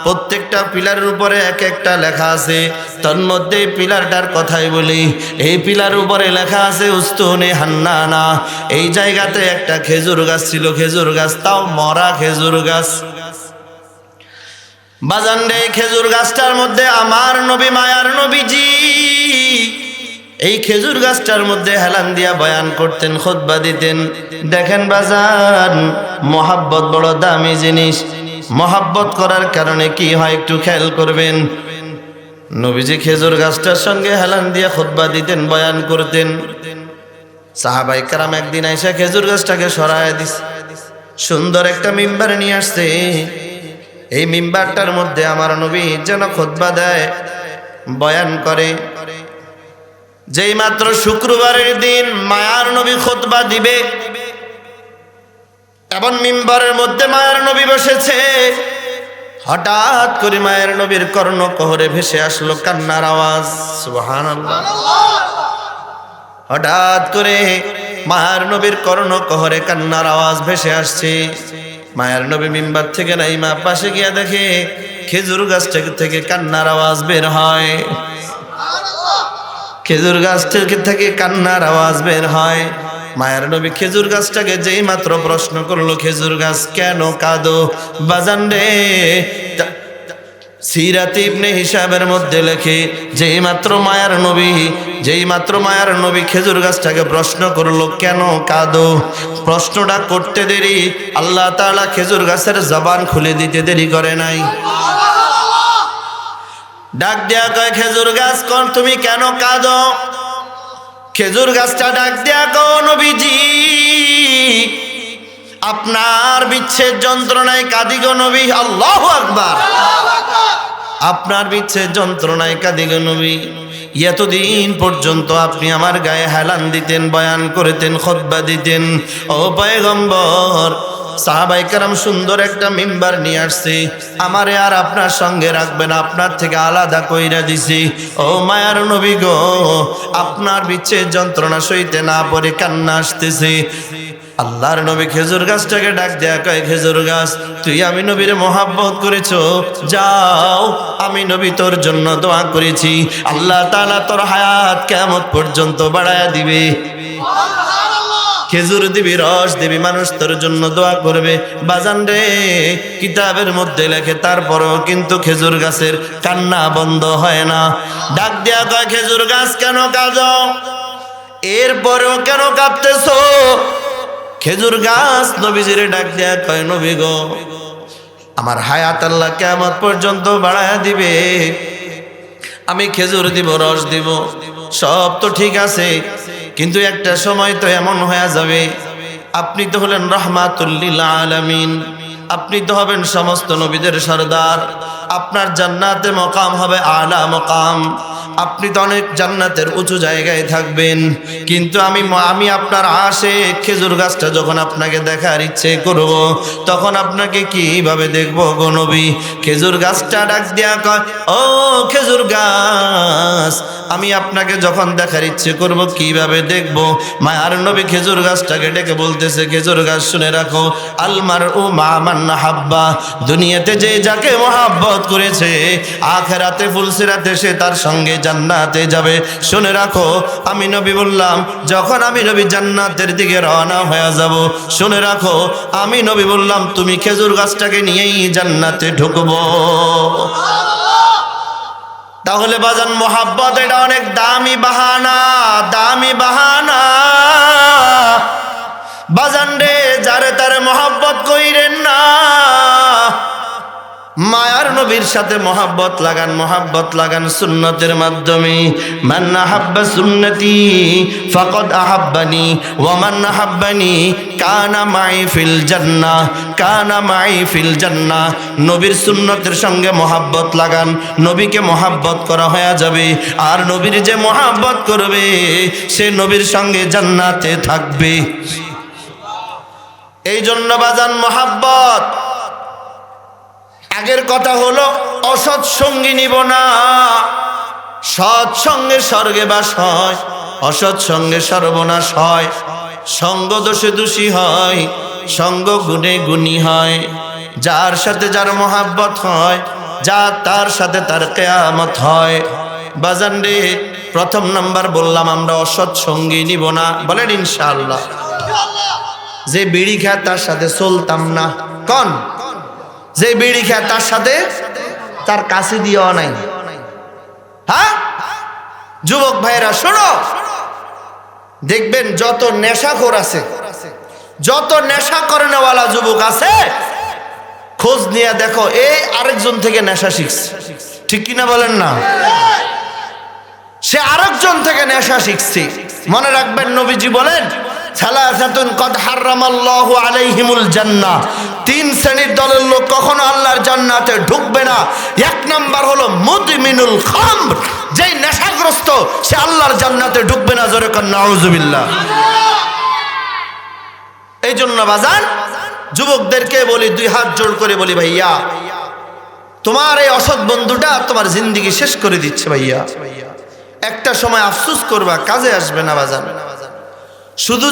প্রত্যেকটা পিলারের উপরে এক একটা লেখা আছে। তার মধ্যে পিলারটার কথাই বলি, এই পিলারের উপরে লেখা আছে উস্তুনে হান্নানা। এই জায়গাতে একটা খেজুর গাছ ছিল, খেজুর গাছ, তাও মরা খেজুর গাছ। বাজান রে, খেজুর গাছটার মধ্যে আমার নবী, মায়ার নবীজি এই খেজুর গাছটার মধ্যে হেলান দিয়া বয়ান করতেন, খুতবা দিতেন। দেখেন বাজান, মহাব্বত বড় দামি জিনিস। মহাব্বত করার কারণে কি হয় একটু খেয়াল করবেন। নবীজি খেজুর গাছটার সঙ্গে হেলান দিয়ে খুতবা দিতেন, বয়ান করতেন। সাহাবায়ে কেরাম একদিন আইসা খেজুর গাছটাকে সরায় দিছে, সুন্দর একটা মিম্বার নিয়ে আসছে। এই মিম্বারটার মধ্যে আমার নবী যেন খুতবা দেয়, বয়ান করে। যেই মাত্র শুক্রবারের দিন মায়ার নবী খুতবা দিবে, এবং মিম্বরের মধ্যে মায়ার নবী বসেছে, হঠাৎ করে মায়ের নবীর কর্ণকহরে ভেসে আসলো কান্নার আওয়াজ। সুবহানাল্লাহ। হঠাৎ করে মায়ের নবীর কর্ণকহরে কান্নার আওয়াজ ভেসে আসছে। মায়ের নবী মিম্বার থেকে নাইমা পাশে গিয়া দেখে খেজুর গাছ থেকে কান্নার আওয়াজ বের হয়। খেজুর গাছ থেকে কান্নার আওয়াজ বের হয়। মায়ের নবী খেজুর গাছটাকে যেই মাত্র প্রশ্ন করলো, খেজুর গাছ কেন কাঁদো? বাজান রে, সিরাত ইবনে হিসাবের মধ্যে লেখে যেই মাত্র মায়ার নবী খেজুর গাছটাকে প্রশ্ন করলো কেন কাঁদো, প্রশ্নটা করতে দেরি আল্লাহ তাআলা খেজুর গাছের জবান খুলে দিতে দেরি করে নাই। ডাক দেয়া কয়, খেজুর গাছ কোন তুমি কেন কাঁদো? খেজুর গাছটা ডাক দেয়া কয়, নবীজি আপনার বিচ্ছেদ যন্ত্রণায় কাঁদি গো নবী। আল্লাহু আকবার। আপনার বিচ্ছেদ যন্ত্রণায় কাঁদি গো নবী। এতদিন পর্যন্ত আপনি আমার গায়ে হেলান দিতেন, বয়ান করতেন, খুতবা দিতেন। ও পয়গম্বর, সাহাবায়ে কেরাম সুন্দর একটা মিম্বার নিয়ে আসছে, আমারে আর আপনার সঙ্গে রাখবেন, আপনার থেকে আলাদা কইরা দিছি। ও মায়ার নবী গো, আপনার বিচ্ছেদ যন্ত্রণা সইতে না পারে কান্না আসতেছে। আল্লাহর নবী খেজুর গাছটাকে ডাক দেয়া কয়, খেজুর গাছ তুই আমি নবীর মহাব্বত করেছো, যাও আমি নবী তোর জন্য দোয়া করেছি, আল্লাহ তাআলা তোর হায়াত কিয়ামত পর্যন্ত বাড়ায়া দিবে। খেজুর দিবি, রস দিবি, মানুষ তোর জন্য দোয়া করবে। বাজান রে, কিতাবের মধ্যে লেখে তারপরেও কিন্তু খেজুর গাছের কান্না বন্ধ হয় না। ডাক দেয়া কয়, খেজুর গাছ কেন কাঁদো? এরপরেও কেন কাঁদতেছো? খেজুর গাছ নবীজিরে ডাক দেয়া কয়, নবী গো, আমার হায়াত আল্লাহ কিয়ামত পর্যন্ত বাড়ায়া দিবে, আমি খেজুর দিব, রস দিব, সব তো ঠিক আছে, কিন্তু একটা সময় তো এমন হয়ে যাবে, আপনি তো হলেন রাহমাতুল লিল আলামিন, আপনি তো হবেন সমস্ত নবীদের সরদার, আপনার জান্নাতে মকাম হবে আলা মকাম, আপনি তো অনেক জান্নাতের উঁচু জায়গায় থাকবেন, কিন্তু আমি আপনার আশিক, খেজুর গাছটা যখন আপনাকে দেখার ইচ্ছে করব, তখন আপনাকে কিভাবে দেখব গো নবী? খেজুর গাছটা ডাক দিয়া কয়, ও খেজুর গাছ, আমি আপনাকে যখন দেখার ইচ্ছে করব কিভাবে দেখব? মায়ার নবী খেজুর গাছটাকে ডেকে বলতেছে, খেজুর গাছ শুনে রাখো, আলমার ও মা মান হাব্বা, দুনিয়াতে যে যাকে মহাব্বত করেছে, আখিরাতে ফুলসিরাতে সে তার সঙ্গে জান্নাতে যাবে। শুনে রাখো, আমি নবী বললাম যখন আমি নবী জান্নাতের দিকে রওনা হয়ে যাব, শুনে রাখো আমি নবী বললাম তুমি খেজুর গাছটাকে নিয়েই জান্নাতে ঢুকবো। তাহলে বাজান, মোহাব্বত এটা অনেক দামি বাহানা, দামি বাহানা। বাজান রে, যারে তারে মোহাব্বত কইরেন না, মায়ার নবীর সাথে মোহাব্বত লাগান সুন্নতের মাধ্যমে। মান আহাব্বা সুন্নতি ফাকাদ আহাব্বানি ওয়া মান আহাব্বানি কানা মাই ফিল জান্নাহ, কানা মাই ফিল জান্নাহ। নবীর সুন্নতের সঙ্গে মোহাব্বত লাগান, নবীকে মোহাব্বত করা হয়ে যাবে, আর নবীর যে মোহাব্বত করবে সে নবীর সঙ্গে জান্নাতে থাকবে। এই জন্য বাজান, মোহাব্বত, আগের কথা হলো অসৎ সঙ্গী নিব না, সৎ সঙ্গে স্বর্গে বাস হয়, অসৎ সঙ্গে সর্বনাশ হয়, সঙ্গ দোষে দোষী হয়, সঙ্গ গুণে গুণী হয়। যার সাথে যার মোহাব্বত হয়, যা তার সাথে তার কিয়ামত হয়। বাজান রে, প্রথম নাম্বার বললাম আমরা অসৎ সঙ্গী নিব না, বলেন ইনশাআল্লাহ। যে বিড়ি খায় তার সাথে চলতাম না, কোন? যে বিড়ি খায় তার সাথে তার কাছে দিও নাই। হ্যাঁ যুবক ভাইরা শোনো, দেখবেন যত নেশাখোর আছে, যত নেশা করেনেওয়ালা যুবক আছে, খোঁজ নিয়ে দেখো এই আরেকজন থেকে নেশা শিখছে, ঠিক কিনা বলেন না? সে আরেকজন থেকে নেশা শিখছে। মনে রাখবেন নবীজি বলেন সালাসাতুন কদ হারামাল্লাহু আলাইহিমুল জান্নাহ, তিন শ্রেণীর দলের লোক কখনো আল্লাহর জান্নাতে ঢুকবে না। এক নাম্বার হলো মুদমিনুল খামর, যেই নেশাগ্রস্ত সে আল্লাহর জান্নাতে ঢুকবে না। জোরে কোন নাউজুবিল্লাহ। এই জন্য বাজান যুবকদেরকে বলি, দুই হাত জোড় করে বলি, ভাইয়া তোমার এই অসৎ বন্ধুটা তোমার জিন্দেগি শেষ করে দিচ্ছে ভাইয়া। একটা সময় আফসোস করবা, কাজে আসবে না বাজান। শুধু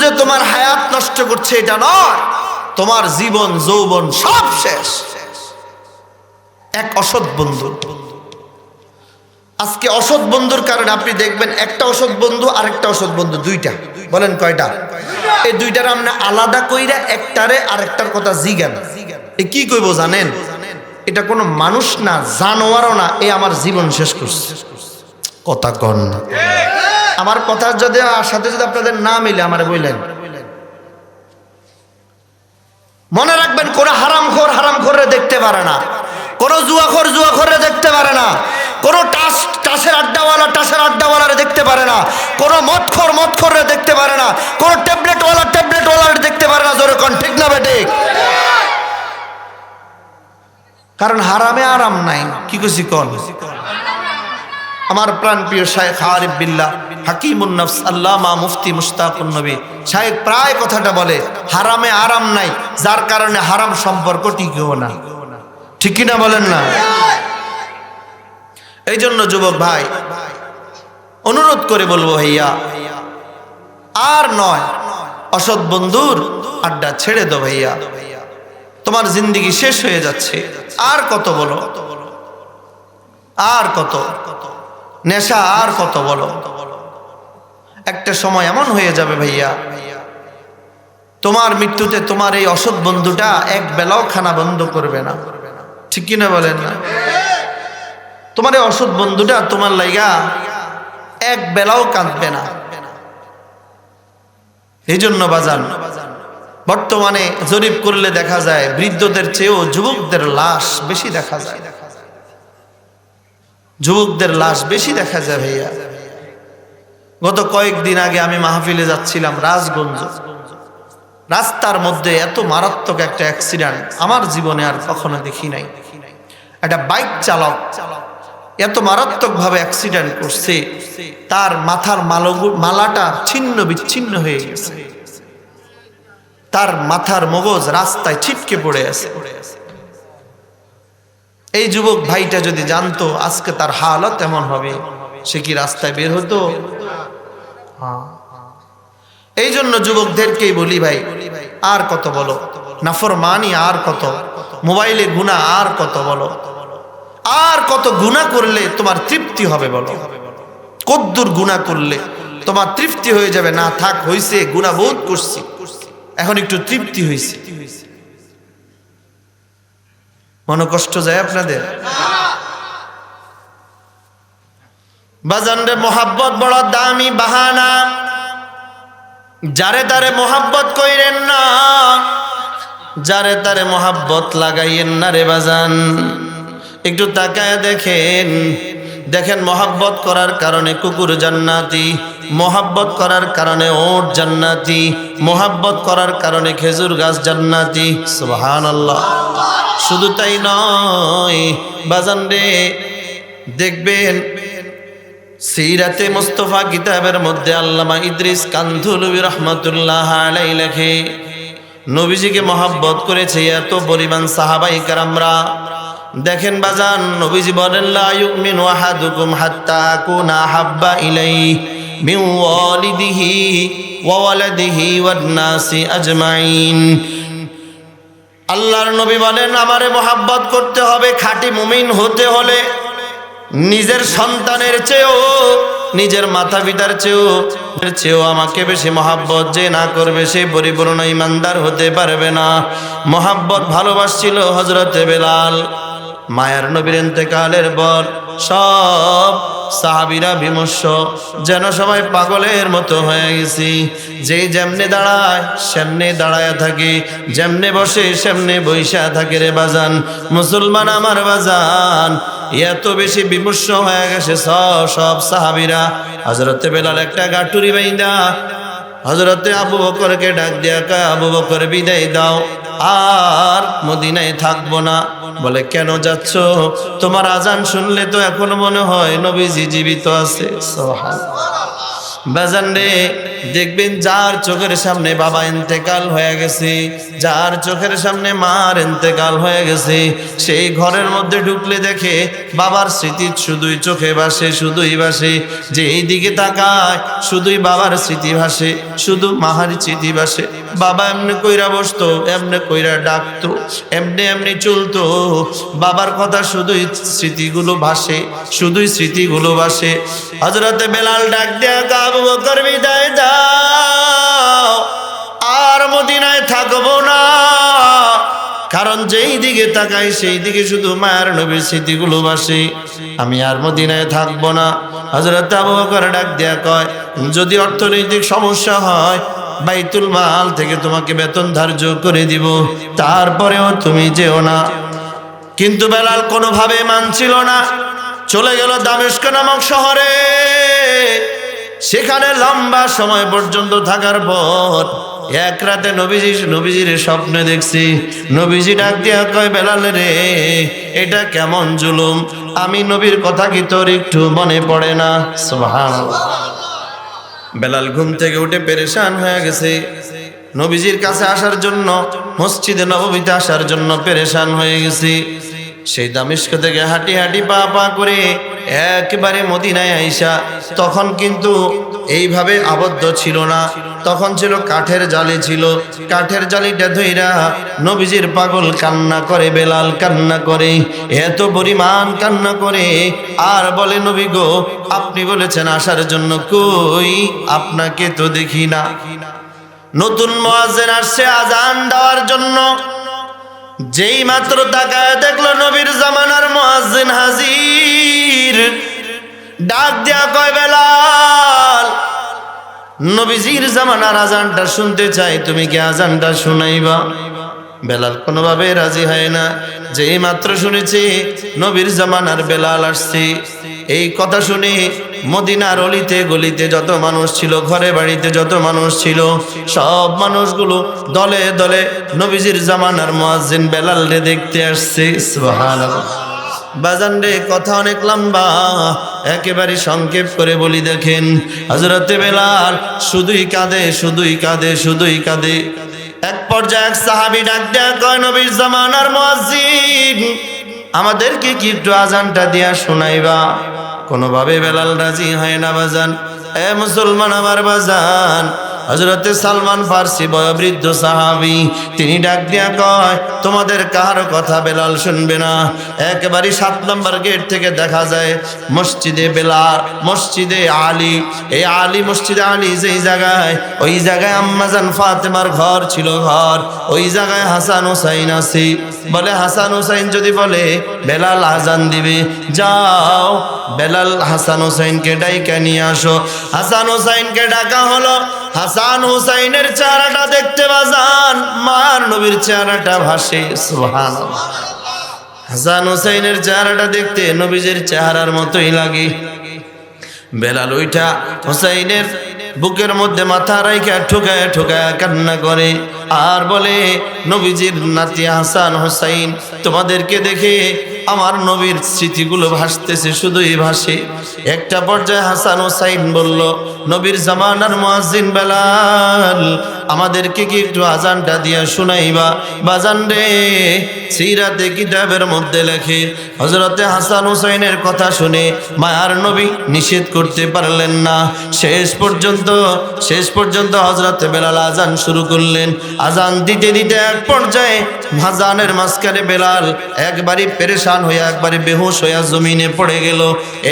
যে তোমার হায়াত নষ্ট করছে এটা নয়, তোমার জীবন যৌবন সব শেষ এক অসৎ বন্ধু। আজকে অসৎ বন্ধুর কারণে আপনি দেখবেন একটা অসৎ বন্ধু আরেকটা অসৎ বন্ধু দুইটা, বলেন কয়টা? এই দুইটার আমরা আলাদা কইরা একটারে আরেকটার কথা জিজ্ঞান। এ কি কইব জানেন? এটা কোনো মানুষ না, জানোয়ারও না, এ আমার জীবন শেষ করছে। কথা কন না। আমার কথার যদি সাথে যদি আপনাদের না মিলে আমারে বললেন। মনে রাখবেন কোন হারামখোর দেখতে পারে না, কোন জুয়াখোর দেখতে পারে না, কোন টাসের আড্ডাওয়ালারে দেখতে পারে না, কোন মদখোর দেখতে পারে না, কোন ট্যাবলেটওয়ালা দেখতে পারে না। জোরে কোন ঠিক না বেটে? কারণ হারামে আরাম নাই। কি কইছি কোন? আমার প্রাণপ্রিয় শায়েখ আরিফ বিল্লাহ হাকিমুন নফস আল্লামা মুফতি মুশতাকুন নবী শায়েখ প্রায় কথাটা বলে, হারামে আরাম নাই, যার কারণে হারাম সম্পর্ক টিকেও না। ঠিক কিনা বলেন না? এই জন্য যুবক ভাই অনুরোধ করে বলবো, ভাইয়া আর নয়, অসৎ বন্ধুর আড্ডা ছেড়ে দাও ভাইয়া। তোমার জিন্দেগি শেষ হয়ে যাচ্ছে। আর কত বলো, আর কত নেশা, আর কত বলো। একটা সময় এমন হয়ে যাবে ভাইয়া, তোমার মৃত্যুতে তোমার এই অসৎ বন্ধুটা এক বেলাও খানা বন্ধ করবে না। ঠিক কিনা বলেন না? তোমার এই অসৎ বন্ধুটা তোমার লাইগা এক বেলাও কাঁদবে না। এই জন্য বাজান বর্তমানে জরিপ করলে দেখা যায় বৃদ্ধদের চেয়েও যুবকদের লাশ বেশি দেখা যায়। যুবকদের লাশ বেশি দেখা যায় ভাইয়া। গত কয়েকদিন আগে আমি মাহফিলে যাচ্ছিলাম রাজগঞ্জ, রাস্তার মধ্যে এত মারাত্মক একটা অ্যাক্সিডেন্ট আমার জীবনে আর কখনো দেখি নাই। একটা বাইক চালক এত মারাত্মকভাবে অ্যাক্সিডেন্ট করছে, তার মাথার মালাটা ছিন্ন বিচ্ছিন্ন হয়ে গেছে, তার মাথার মগজ রাস্তায় ছিটকে পড়ে আছে। এই যুবক ভাইটা যদি জানতো আজকে তার হালত এমন হবে, সে কি রাস্তায় বের হতো? এই জন্য যুবকদেরকেই বলি ভাই, আর কত বলো, নাফরমানি আর কত, মোবাইলে গুনাহ আর কত বলো, আর কত গুনাহ করলে তোমার তৃপ্তি হবে বলো? কদ্দুর গুনাহ করলে তোমার তৃপ্তি হয়ে যাবে? না থাক, হইছে, গুনাহ বহুত করছি, এখন একটু তৃপ্তি হইছে। মনে কষ্ট যায় আপনাদের? বাজানরে মোহাব্বত বড় দামি বাহানা, যারে তারে মোহাব্বত কইরেন না, যারে তারে মোহাব্বত লাগাইয়েন না রে বাজান। একটু তাকায় দেখেন, দেখেন মোহাব্বত করার কারণে কুকুর জান্নাতি, মোহাব্বত করার কারণে ওট জান্নাতি, মোহাব্বত করার কারণে খেজুর গাছ জান্নাতি। সুবহানাল্লাহ। শুধু তাই নয় বাজান রে, দেখবেন সিরাতে মুস্তাফা কিতাবের মধ্যে আল্লামা ইদ্রিস কান্ধুলবী রহমাতুল্লাহ আলাইহি লেখে, নবীজিকে মহব্বত করেছে এত পরিমাণ সাহাবায়ে কেরামরা। দেখেন বাজান, নবীজি বলেন লা ইউমিনু আহাদুকুম হাত্তা আকুনা হাব্বা ইলাইহি মিন ওয়ালিদিহি ওয়া ওয়ালাদিহি ওয়ান নাসি আজমাইন। আল্লাহর নবী বলেন আমারে মহব্বত করতে হবে, খাঁটি মুমিন হতে হলে নিজের সন্তানের চেয়েও, নিজের মাতা পিতার চেয়েও আমাকে বেশি মহাব্বত যে না করবে সে পরিপূর্ণ ইমানদার হতে পারবে না। মহাব্বত ভালোবাসছিল হযরতে বেলাল। মায়ার নবীর ইন্তেকালের পর সব সাহাবীরা বিমর্ষ, যেন সবাই পাগলের মতো হয়ে গেছি। যে যেমনে দাঁড়ায় সেমনে দাঁড়ায় থাকে, যেমনে বসে সেমনে বইসা থাকে রে বাজান। মুসলমান আমার বাজান, এত বেশি বিমর্ষ হয়ে গেছে সব সাহাবীরা। হযরতে বেলাল একটা গাটুরি বাইন্দা হযরতে আবু বকরকে ডাক দিয়া কয়, আবু বকর বিদায় দাও, আর মদিনায় থাকবো না। বলে কেন যাচ্ছ? তোমার আজান শুনলে তো এখন মনে হয় নবীজি জীবিত আছে। সুবহানাল্লাহ। বাজান রে, দেখবেন যার চোখের সামনে বাবা ইন্তেকাল হয়ে গেছে, যার চোখের সামনে মার ইন্তেকাল হয়ে গেছে, সেই ঘরের মধ্যে ঢুকলে দেখে বাবার স্মৃতি শুধুই চোখে ভাসে, শুধুই ভাসে। যে এই দিকে তাকায় শুধুই বাবার স্মৃতি ভাসে, শুধু মাহার স্মৃতি ভাসে। বাবা এমনি কইরা বসতো, এমনি কইরা ডাকতো, এমনি এমনি চলতো। বাবার কথা শুধুই স্মৃতিগুলো ভাসে, শুধুই স্মৃতিগুলো ভাসে। হযরতে বেলাল ডাক দেয়া, আবু বকর বিদায় দাও, আর মদিনায় থাকবো না। কারণ যেই দিকে তাকাই সেই দিকে শুধু মায়ের নবীর স্মৃতিগুলো ভাসে, আমি আর মদিনায় থাকবো না। হযরত আবু বকর ডাক দেয়া কয়, যদি অর্থনৈতিক সমস্যা হয় বাইতুল মাল থেকে তোমাকে বেতন ধার্য করে দিব, তারপরেও তুমি যেও না। কিন্তু বেলাল কোনোভাবে মানছিল না। চলে গেল দামেস্ক নামক শহরে। সেখানে লম্বা সময় পর্যন্ত থাকার পর এক রাতে নবীজির স্বপ্নে দেখছি। নবীজি ডাক দিয়া কয়, বেলাল রে, এটা কেমন জুলুম, আমি নবীর কথা কি তোর একটু মনে পড়ে না? সুবহানাল্লাহ। বেলাল ঘুম থেকে উঠে পেরেশান হয়ে গেছে। নবীজির কাছে আসার জন্য, মসজিদে নববীতে আসার জন্য পেরেশান হয়ে গেছে। সেই দামেস্ক থেকে হাঁটি হাঁটি পা পা করে একেবারে মদিনায় আইসা, তখন কিন্তু এইভাবে আবদ্ধ ছিল না, তখন ছিল কাঠের জালি ছিল। কাঠের জালিটা ধইরা নবীজির পাগল কান্না করে, বেলাল কান্না করে, এত পরিমাণ কান্না করে। আর বলে, নবী গো, আপনি বলেছেন আসার জন্য, কই আপনাকে তো দেখি না। নতুন মুয়াজ্জিন আসছে আজান দেওয়ার জন্য। যেই মাত্র তাকায় দেখলো নবীর জামানার মুয়াজ্জিন হাজির। ডাক দেয়া কয়, বেলাল, নবীজির জামানার আজানটা শুনতে চাই, তুমি কি আজানটা শুনাইবা? বেলাল কোনোভাবে রাজি হয় না। যেই মাত্র শুনেছি নবীর জামানার বেলাল আসছে, এই কথা শুনে মদিনার অলিতে গলিতে যত মানুষ ছিল, ঘরে বাড়িতে যত মানুষ ছিল, সব মানুষগুলো দলে দলে নবীজির জামানার মুয়াজ্জিন বেলাল রে দেখতে আসছে। সুবহানাল্লাহ। বাজান রে, কথা অনেক লম্বা, একেবারে সংক্ষেপ করে বলি। দেখেন, হযরতে বেলাল শুধুই কাঁদে, শুধুই কাঁদে, শুধুই কাঁদে। এক পর্যায়ে এক সাহাবী ডাক দেয়া কয়, নবীর জামানার মুয়াজ্জিন, আমাদেরকে কি একটু আজানটা দিয়া শোনাইবা? কোনোভাবে বেলাল রাজি হয় না। বাজান, এ মুসলমান আমার বাজান, হযরতে সালমান ফারসি বয়োবৃদ্ধ সাহাবী, তিনি ডাক দিয়া কয়, তোমাদের কারো কথা বেলাল শুনবে না। একেবারে 7 নম্বর গেট থেকে দেখা যায় মসজিদে বেলাল, মসজিদে আলী। এই আলী, মসজিদে আলী যেই জায়গায়, ওই জায়গায় আম্মাজান ফাতেমার ঘর ছিল, ঘর। ওই জায়গায় হাসান হুসাইন আছে। বলে, হাসান হুসাইন যদি বলে বেলাল আজান দিবে, যাও বেলাল হাসান হুসাইনকে ডাইকা নিয়ে আসো। হাসান হুসাইনকে ডাকা হলো। হাসান হুসাইনের চেহারাটা দেখতে বাজান মার নবীর চেহারাটা ভাসে। সুবহানাল্লাহ। হাসান হুসাইনের চেহারাটা দেখতে নবীজির চেহারার মতোই লাগে। বেলাল ওইটা হুসাইনের বুকের মধ্যে মাথা রাইখা ঠুকায় ঠুকায় কান্না করে, আর বলে, নবীজির নাতি হাসান হুসাইন, তোমাদেরকে দেখে আমার নবীর স্মৃতিগুলো ভাসতেছে, শুধুই ভাসে। একটা পর্যায়ে হাসান হুসাইন বলল, নবীর জামানার মুয়াজ্জিন বেলাল, আমাদেরকে কি একটু আজানটা দিয়া শুনাইবা? বাজান রে, সিরাতে কিতাবের মধ্যে লেখে, হযরতে হাসান হুসাইনের কথা শুনে মায়ার নবী নিষেধ করতে পারলেন না। শেষ পর্যন্ত হযরতে বেলাল আজান শুরু করলেন। আজান দিতে দিতে এক পর্যায়ে আযানের মাঝখানে বেলাল একবারই পেরেশান হইয়া একবারই বেহুশ হইয়া জমিনে পড়ে গেল।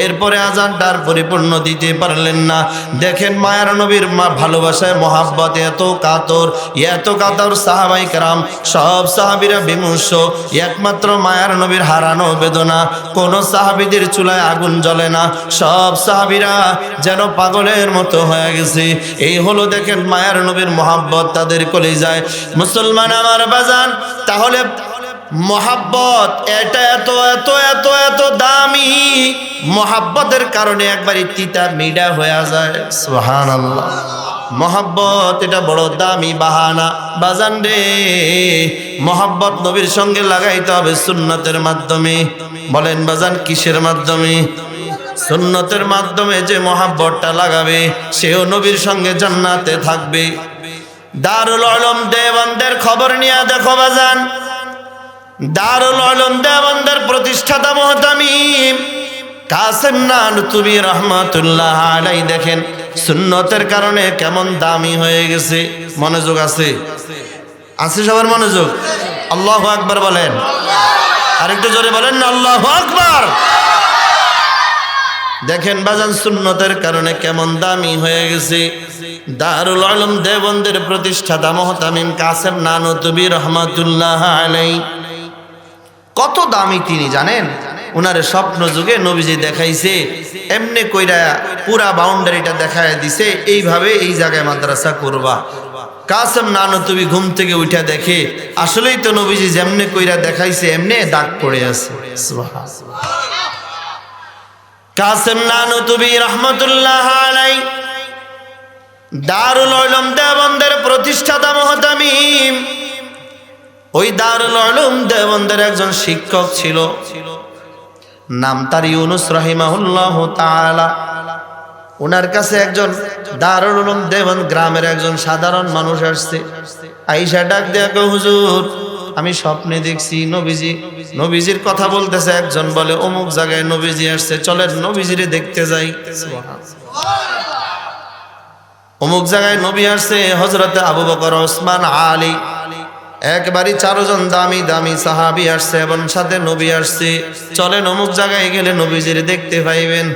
এরপরে আযানটার পরিপূর্ণ দিতে পারলেন না। দেখেন মায়ার নবীর ভালোবাসায় মহাব্বত এত কাতর সাহাবাই কেরাম সব সাহাবীরা বিমর্ষ। একমাত্র মায়ার নবীর হারানো বেদনা, কোন সাহাবীদের চুলায় আগুন জ্বলে না, সব সাহাবীরা যেন পাগলের মতো হয়ে গেছে। এই হলো দেখেন মায়ার নবীর মহাব্বত তাদের কলিজায়। মুসলমান আমার বাজান, তাহলে মহাব্বত এটা এত এত এত এত দামি, মহাব্বতের কারণে একবারই তিতা মিডা হয়ে যায়। সুবহানাল্লাহ। মহাব্বত এটা বড় দামি বাহানা বাজান রে। মহাব্বত নবীর সঙ্গে লাগাইতে হবে সুন্নতের মাধ্যমে। বলেন বাজান কিসের মাধ্যমে? সুন্নতের মাধ্যমে। যে মহাব্বতটা লাগাবে সেও নবীর সঙ্গে জান্নাতে থাকবে। দারুল উলুম দেওবন্দের খবর নিয়ে দেখো বাজান, দারুল উলুম দেওবন্দের প্রতিষ্ঠাতা মুহতামিম কাসেম নানুতুবি রহমাতুল্লাহ আলাইহি দেখেন সুন্নতের কারণে কেমন দামি হয়ে গেছে। মনোযোগ আছে? আছে সবার মনোযোগ? আল্লাহু আকবার বলেন। আরেকটু জোরে বলেন না আল্লাহু আকবার। দেখেন বাজান সুন্নতের কারণে কেমন দামি হয়ে গেছে। দারুল উলুম দেওবন্দের প্রতিষ্ঠাতা মুহতামিম কাসেম নানুতুবি রহমাতুল্লাহ আলাইহি কত দামি তিনি জানেন? উনারে স্বপ্ন যুগে নবীজি দেখাইছে, এমনি কইরা পুরা বাউন্ডারিটা দেখায় দিছে, এইভাবে এই জায়গায় মাদ্রাসা করবা। কাসেম নানুতুবি ঘুম থেকে উঠা দেখে আসলেই তো নবীজি যেমনে কইরা দেখাইছে এমনি দাগ পড়ে আছে। সুবহানাল্লাহ। কাসেম নানুতুবি রহমাতুল্লাহ আলাইহি দারুল উলুম দেওবন্দের প্রতিষ্ঠাতা মুহতামিম। ওই দারুল উলুম দেওবন্দের একজন শিক্ষক ছিল, নাম তার ইউনুস রাহিমাহুল্লাহ তাআলা। ওনার কাছে একজন দারুল উলুম দেওবন্দ গ্রামের একজন সাধারণ মানুষ আসছে। আইসা ডাক দেয়া কয়, হুজুর আমি স্বপ্নে দেখছি নবীজির কথা বলতেছে। একজন বলে অমুক জায়গায় নবীজি আসছে, চলেন নবীজিরে দেখতে যাই। অমুক জায়গায় নবী আসছে, হযরতে আবু বকর, ওসমান, আলী, একবারই 4 জন দামি দামি সাহাবী আসছে এবং সাথে নবী আসছে। চলেন অমুক জায়গায় গেলে নবীজির দেখতে পাইবেন।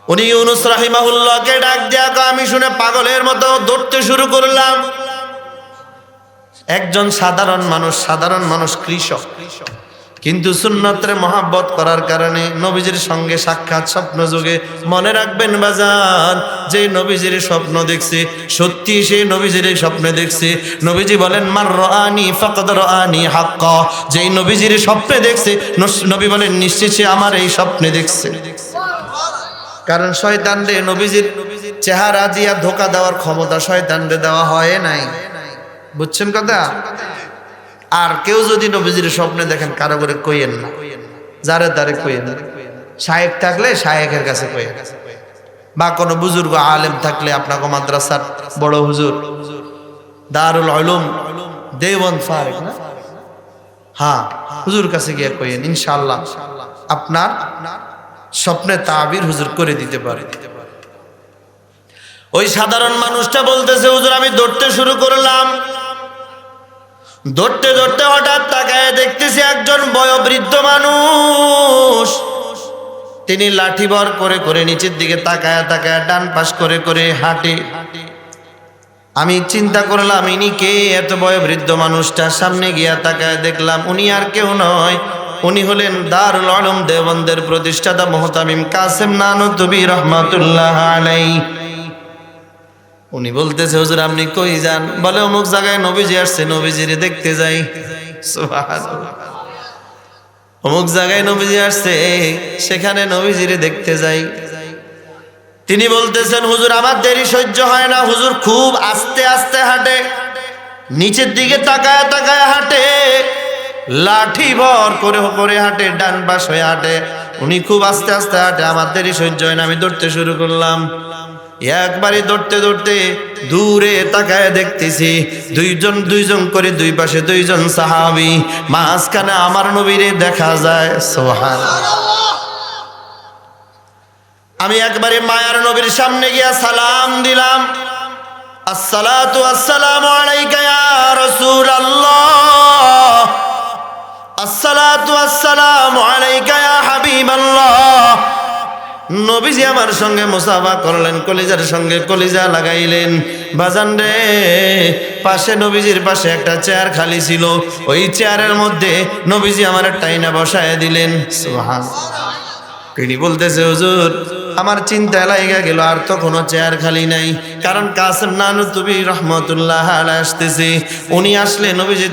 উনি ইউনুস রাহিমাহুল্লাহকে ডাক দিয়া কয়, আমি শুনে পাগলের মতো দৌড়তে শুরু করলাম। একজন সাধারণ মানুষ কৃষক, কিন্তু সুন্নতের মহাব্বত করার কারণে নবীজির সঙ্গে সাক্ষাৎ স্বপ্ন যুগে। মনে রাখবেন বাজান, যে নবীজির স্বপ্ন দেখছে সত্যি সেই নবীজির স্বপ্নে দেখছে। নবীজি বলেন মান রাআনি ফাকাদ রাআনি হাক্কা। যেই নবীজির স্বপ্নে দেখছে নবী বলেন নিশ্চয় সে আমার এই স্বপ্নে দেখছে। কারণ শয়তানরে নবীজির চেহারা দিয়া ধোঁকা দেওয়ার ক্ষমতা শয়তানরে দেওয়া হয় নাই। বুঝছেন কথা? আর কেউ যদি নবীজির স্বপ্নে দেখেন কারো করে কইয়েন না, যারে তারে কইয়েন। শায়েখ থাকলে শায়েখের কাছে কইয়েন, বা কোনো বুজুর্গ আলেম থাকলে আপনাকে মাদ্রাসার বড় হুজুর দারুল উলুম দেওবন্দ ফারেক না, হ্যাঁ হুজুর কাছে গিয়ে কইয়েন, ইনশাআল্লাহ আপনার স্বপ্নে তাবির হুজুর করে দিতে পারে। ওই সাধারণ মানুষটা বলতেছে, হুজুর আমি দৌড়তে শুরু করলাম। দৌড়তে দৌড়তে হঠাৎ তাকায় দেখতেছি একজন বয়োবৃদ্ধ মানুষ, তিনি লাঠি ভর করে করে নিচের দিকে তাকায় তাকায় ডান পাশ করে করে হাঁটে। আমি চিন্তা করলাম ইনি কে? এত বয়োবৃদ্ধ মানুষটা। সামনে গিয়া তাকায় দেখলাম উনি আর কেউ নয়, উনি হলেন দারুল উলুম দেওবন্দের প্রতিষ্ঠাতা মুহতামিম কাসেম নানুতুবি রহমাতুল্লাহ আলাইহি। উনি বলতেছে, হুজুর আপনি কই যান? বলে অমুক জায়গায় নবীজি আসছে, নবীজিরে দেখতে যাই। সুবহানাল্লাহ। অমুক জায়গায় নবীজি আসছে, সেখানে নবীজিরে দেখতে যাই। তিনি বলতেছেন, হুজুর আমার দেরি সহ্য হয় না। হুজুর খুব আস্তে আস্তে হাঁটে, নিচের দিকে তাকায় তাকায় হাঁটে, লাঠি ভর করে করে হাঁটে, ডান পাশ হয়ে হাঁটে। উনি খুব আস্তে আস্তে হাঁটে, আমার দেরি সহ্য হয় না, আমি দৌড়তে শুরু করলাম। একবারই দৌড়তে দৌড়তে দূরে তাকায় দেখতেছি দুইজন করে দুই পাশে 2 জন সাহাবী, মাঝখানে আমার নবীরে দেখা যায়। সুবহানাল্লাহ। আমি একবারে মায়ার নবীর সামনে গিয়া সালাম দিলাম, আসসালাতু আসসালামু আলাইকা ইয়া রাসূলুল্লাহ। আসসালাতু আসসালামু আলাইকা ইয়া হাবিবাল্লাহ। নবীজি আমার সঙ্গে মুসাফা করলেন, কলিজার সঙ্গে কলিজা লাগাইলেন। বাজান রে, পাশে নবীজির পাশে একটা চেয়ার খালি ছিল, ওই চেয়ারের মধ্যে নবীজি আমার টাইনা বসায় দিলেন। সুবহানাল্লাহ। তিনি বলতেছে, হুজুর আমার চিন্তা লাইগা গেল, আর তো কোনো চেয়ার খালি নাই, কারণ কাসেম নানুতুবি রহমতুল্লাহ আলাইহি আসতেছে। উনি আসলে নবীজি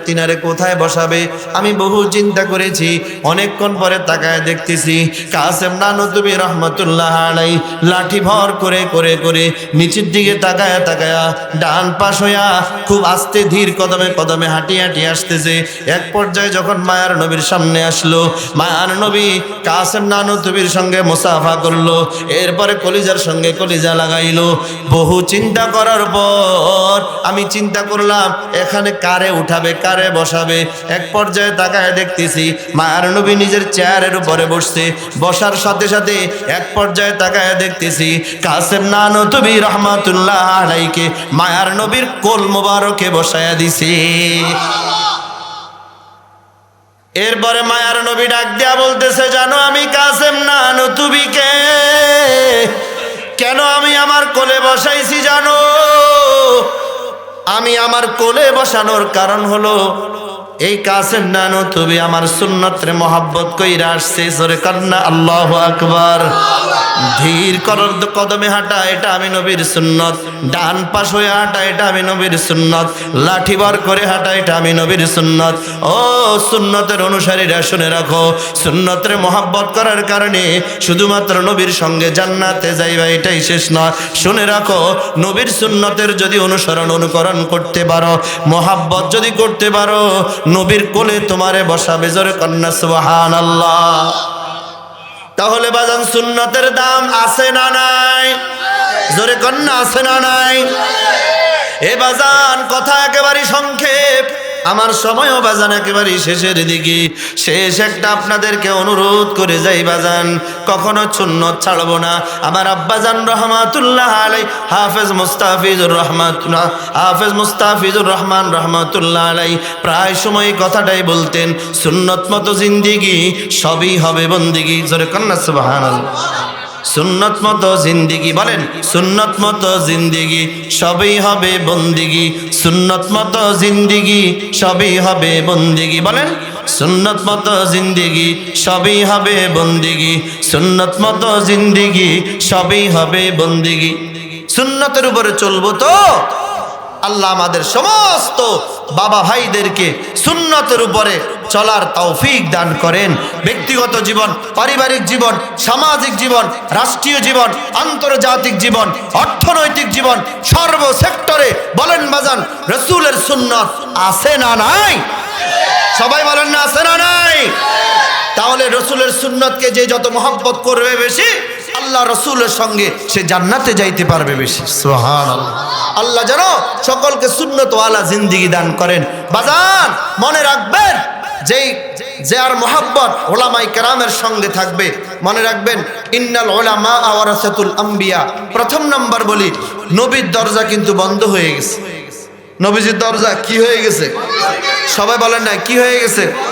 তিনারে কোথায় বসাবে, আমি বহু চিন্তা করেছি। অনেকক্ষণ পরে তাকায় দেখতেছি কাসেম নানুতুবি রহমতুল্লাহ আলাইহি লাঠি ভর করে করে করে নিচের দিকে তাকায়া তাকায়া ডান পাশ হইয়া খুব আস্তে ধীর কদমে কদমে হাঁটি হাঁটি আসতেছে। এক পর্যায়ে যখন মায়ার নবীর সামনে আসলো, মায়ার নবী কাসেম নানুতুবির সঙ্গে মুসাফা করলো, এরপরে কলিজার সঙ্গে কলিজা লাগাইলো। বহু চিন্তা করার পর আমি চিন্তা করলাম এখানে কারে উঠাবে, কারে বসাবে। এক পর্যায়ে তাকায় দেখতেছি মায়ার নবী নিজের চেয়ারের উপরে বসছে। বসার সাথে সাথে এক পর্যায়ে তাকায় দেখতেছি কাসেম নানুতুবি রহমাতুল্লাহ আলাইহিকে মায়ার নবীর কোল মোবারকে বসায়া দিছে। এরপরে মায়ার নবী ডাক দিয়া বলতেছে, জানো আমি কাসেম নানুতুবিকে কেন আমি আমার কোলে বসাইছি জানো? আমি আমার কোলে বসানোর কারণ হলো এই কাসেম নানুতুবি আমার সুন্নতরে মহব্বত কইরা আসছে। জোরে কান্না আল্লাহু আকবার। ধীর কদমে হাঁটা এটা আমি নবীর সুন্নত, ডান পাশ হয়ে হাঁটা এটা আমি নবীর সুন্নত, লাঠি বার করে হাঁটা এটা আমি নবীর সুন্নত। ও সুন্নতের অনুসারীরা শুনে রাখো, সুন্নতরে মহব্বত করার কারণে শুধুমাত্র নবীর সঙ্গে জান্নাতে যাইবা এটাই শেষ নয়। শুনে রাখো, নবীর সুন্নতের যদি অনুকরণ করতে পারো, মহব্বত যদি করতে পারো, নবীর কোলে তোমারে বসাবে। জোরে কন্যা সুবহানাল্লাহ। তাহলে বাজান সুন্নতের দাম আছে না নাই? জোরে কন্যা আছে না নাই? এ বাজান কথা একেবারে সংক্ষেপ, আমার সময়ও বাজান একেবারে শেষের দিকে। শেষ একটা আপনাদেরকে অনুরোধ করে যাই বাজান, কখনো সুন্নত ছাড়বো না। আমার আব্বাজান রহমাতুল্লাহ আলাইহি হাফেজ মুস্তাফিজুর রহমান রহমাতুল্লাহ আলাইহি প্রায় সময় কথাটাই বলতেন, সুন্নত মতো জিন্দিগি সবই হবে বন্দিগি। জোরে কন্যা সুবহানাল্লাহ। সুন্নত মতো জিন্দিগি, বলেন সুন্নত মতো জিন্দিগি সবই হবে বন্দিগি, সুন্নত মতো জিন্দিগি সবই হবে বন্দিগি। বলেন সুন্নত মতো জিন্দিগি সবই হবে বন্দিগি, সুন্নত মতো জিন্দিগি সবই হবে বন্দিগি। সুন্নতের উপরে চলবো তো আল্লাহ আমাদের সমস্ত বাবা ভাইদেরকে সুন্নতের উপরে চলার তৌফিক দান করেন। ব্যক্তিগত জীবন, পারিবারিক জীবন, সামাজিক জীবন, রাষ্ট্রীয় জীবন, আন্তর্জাতিক জীবন, অর্থনৈতিক জীবন, সর্ব সেক্টরে বলেন বাজান রাসূলের সুন্নাত আছে না নাই? সবাই বলেন না আছে না নাই? তাহলে রাসূলের সুন্নাতকে যে যত মহব্বত করবে বেশি, আল্লাহ রাসূলের সঙ্গে সে জান্নাতে যাইতে পারবে বেশি। সুবহানাল্লাহ। আল্লাহ যেন সকলকে সুন্নতওয়ালা জিন্দেগি দান করেন। বাজান মনে রাখবেন, যে আর মহব্বত ওলামায়ে কেরামের সঙ্গে থাকবে, মনে রাখবেন ইন্নাল উলামা ওয়ারাসাতুল আম্বিয়া। প্রথম নাম্বার বলি, নবীর দরজা কিন্তু বন্ধ হয়ে গেছে। নবীজির দরজা কি হয়ে গেছে? সবাই বলেন না কি হয়ে গেছে?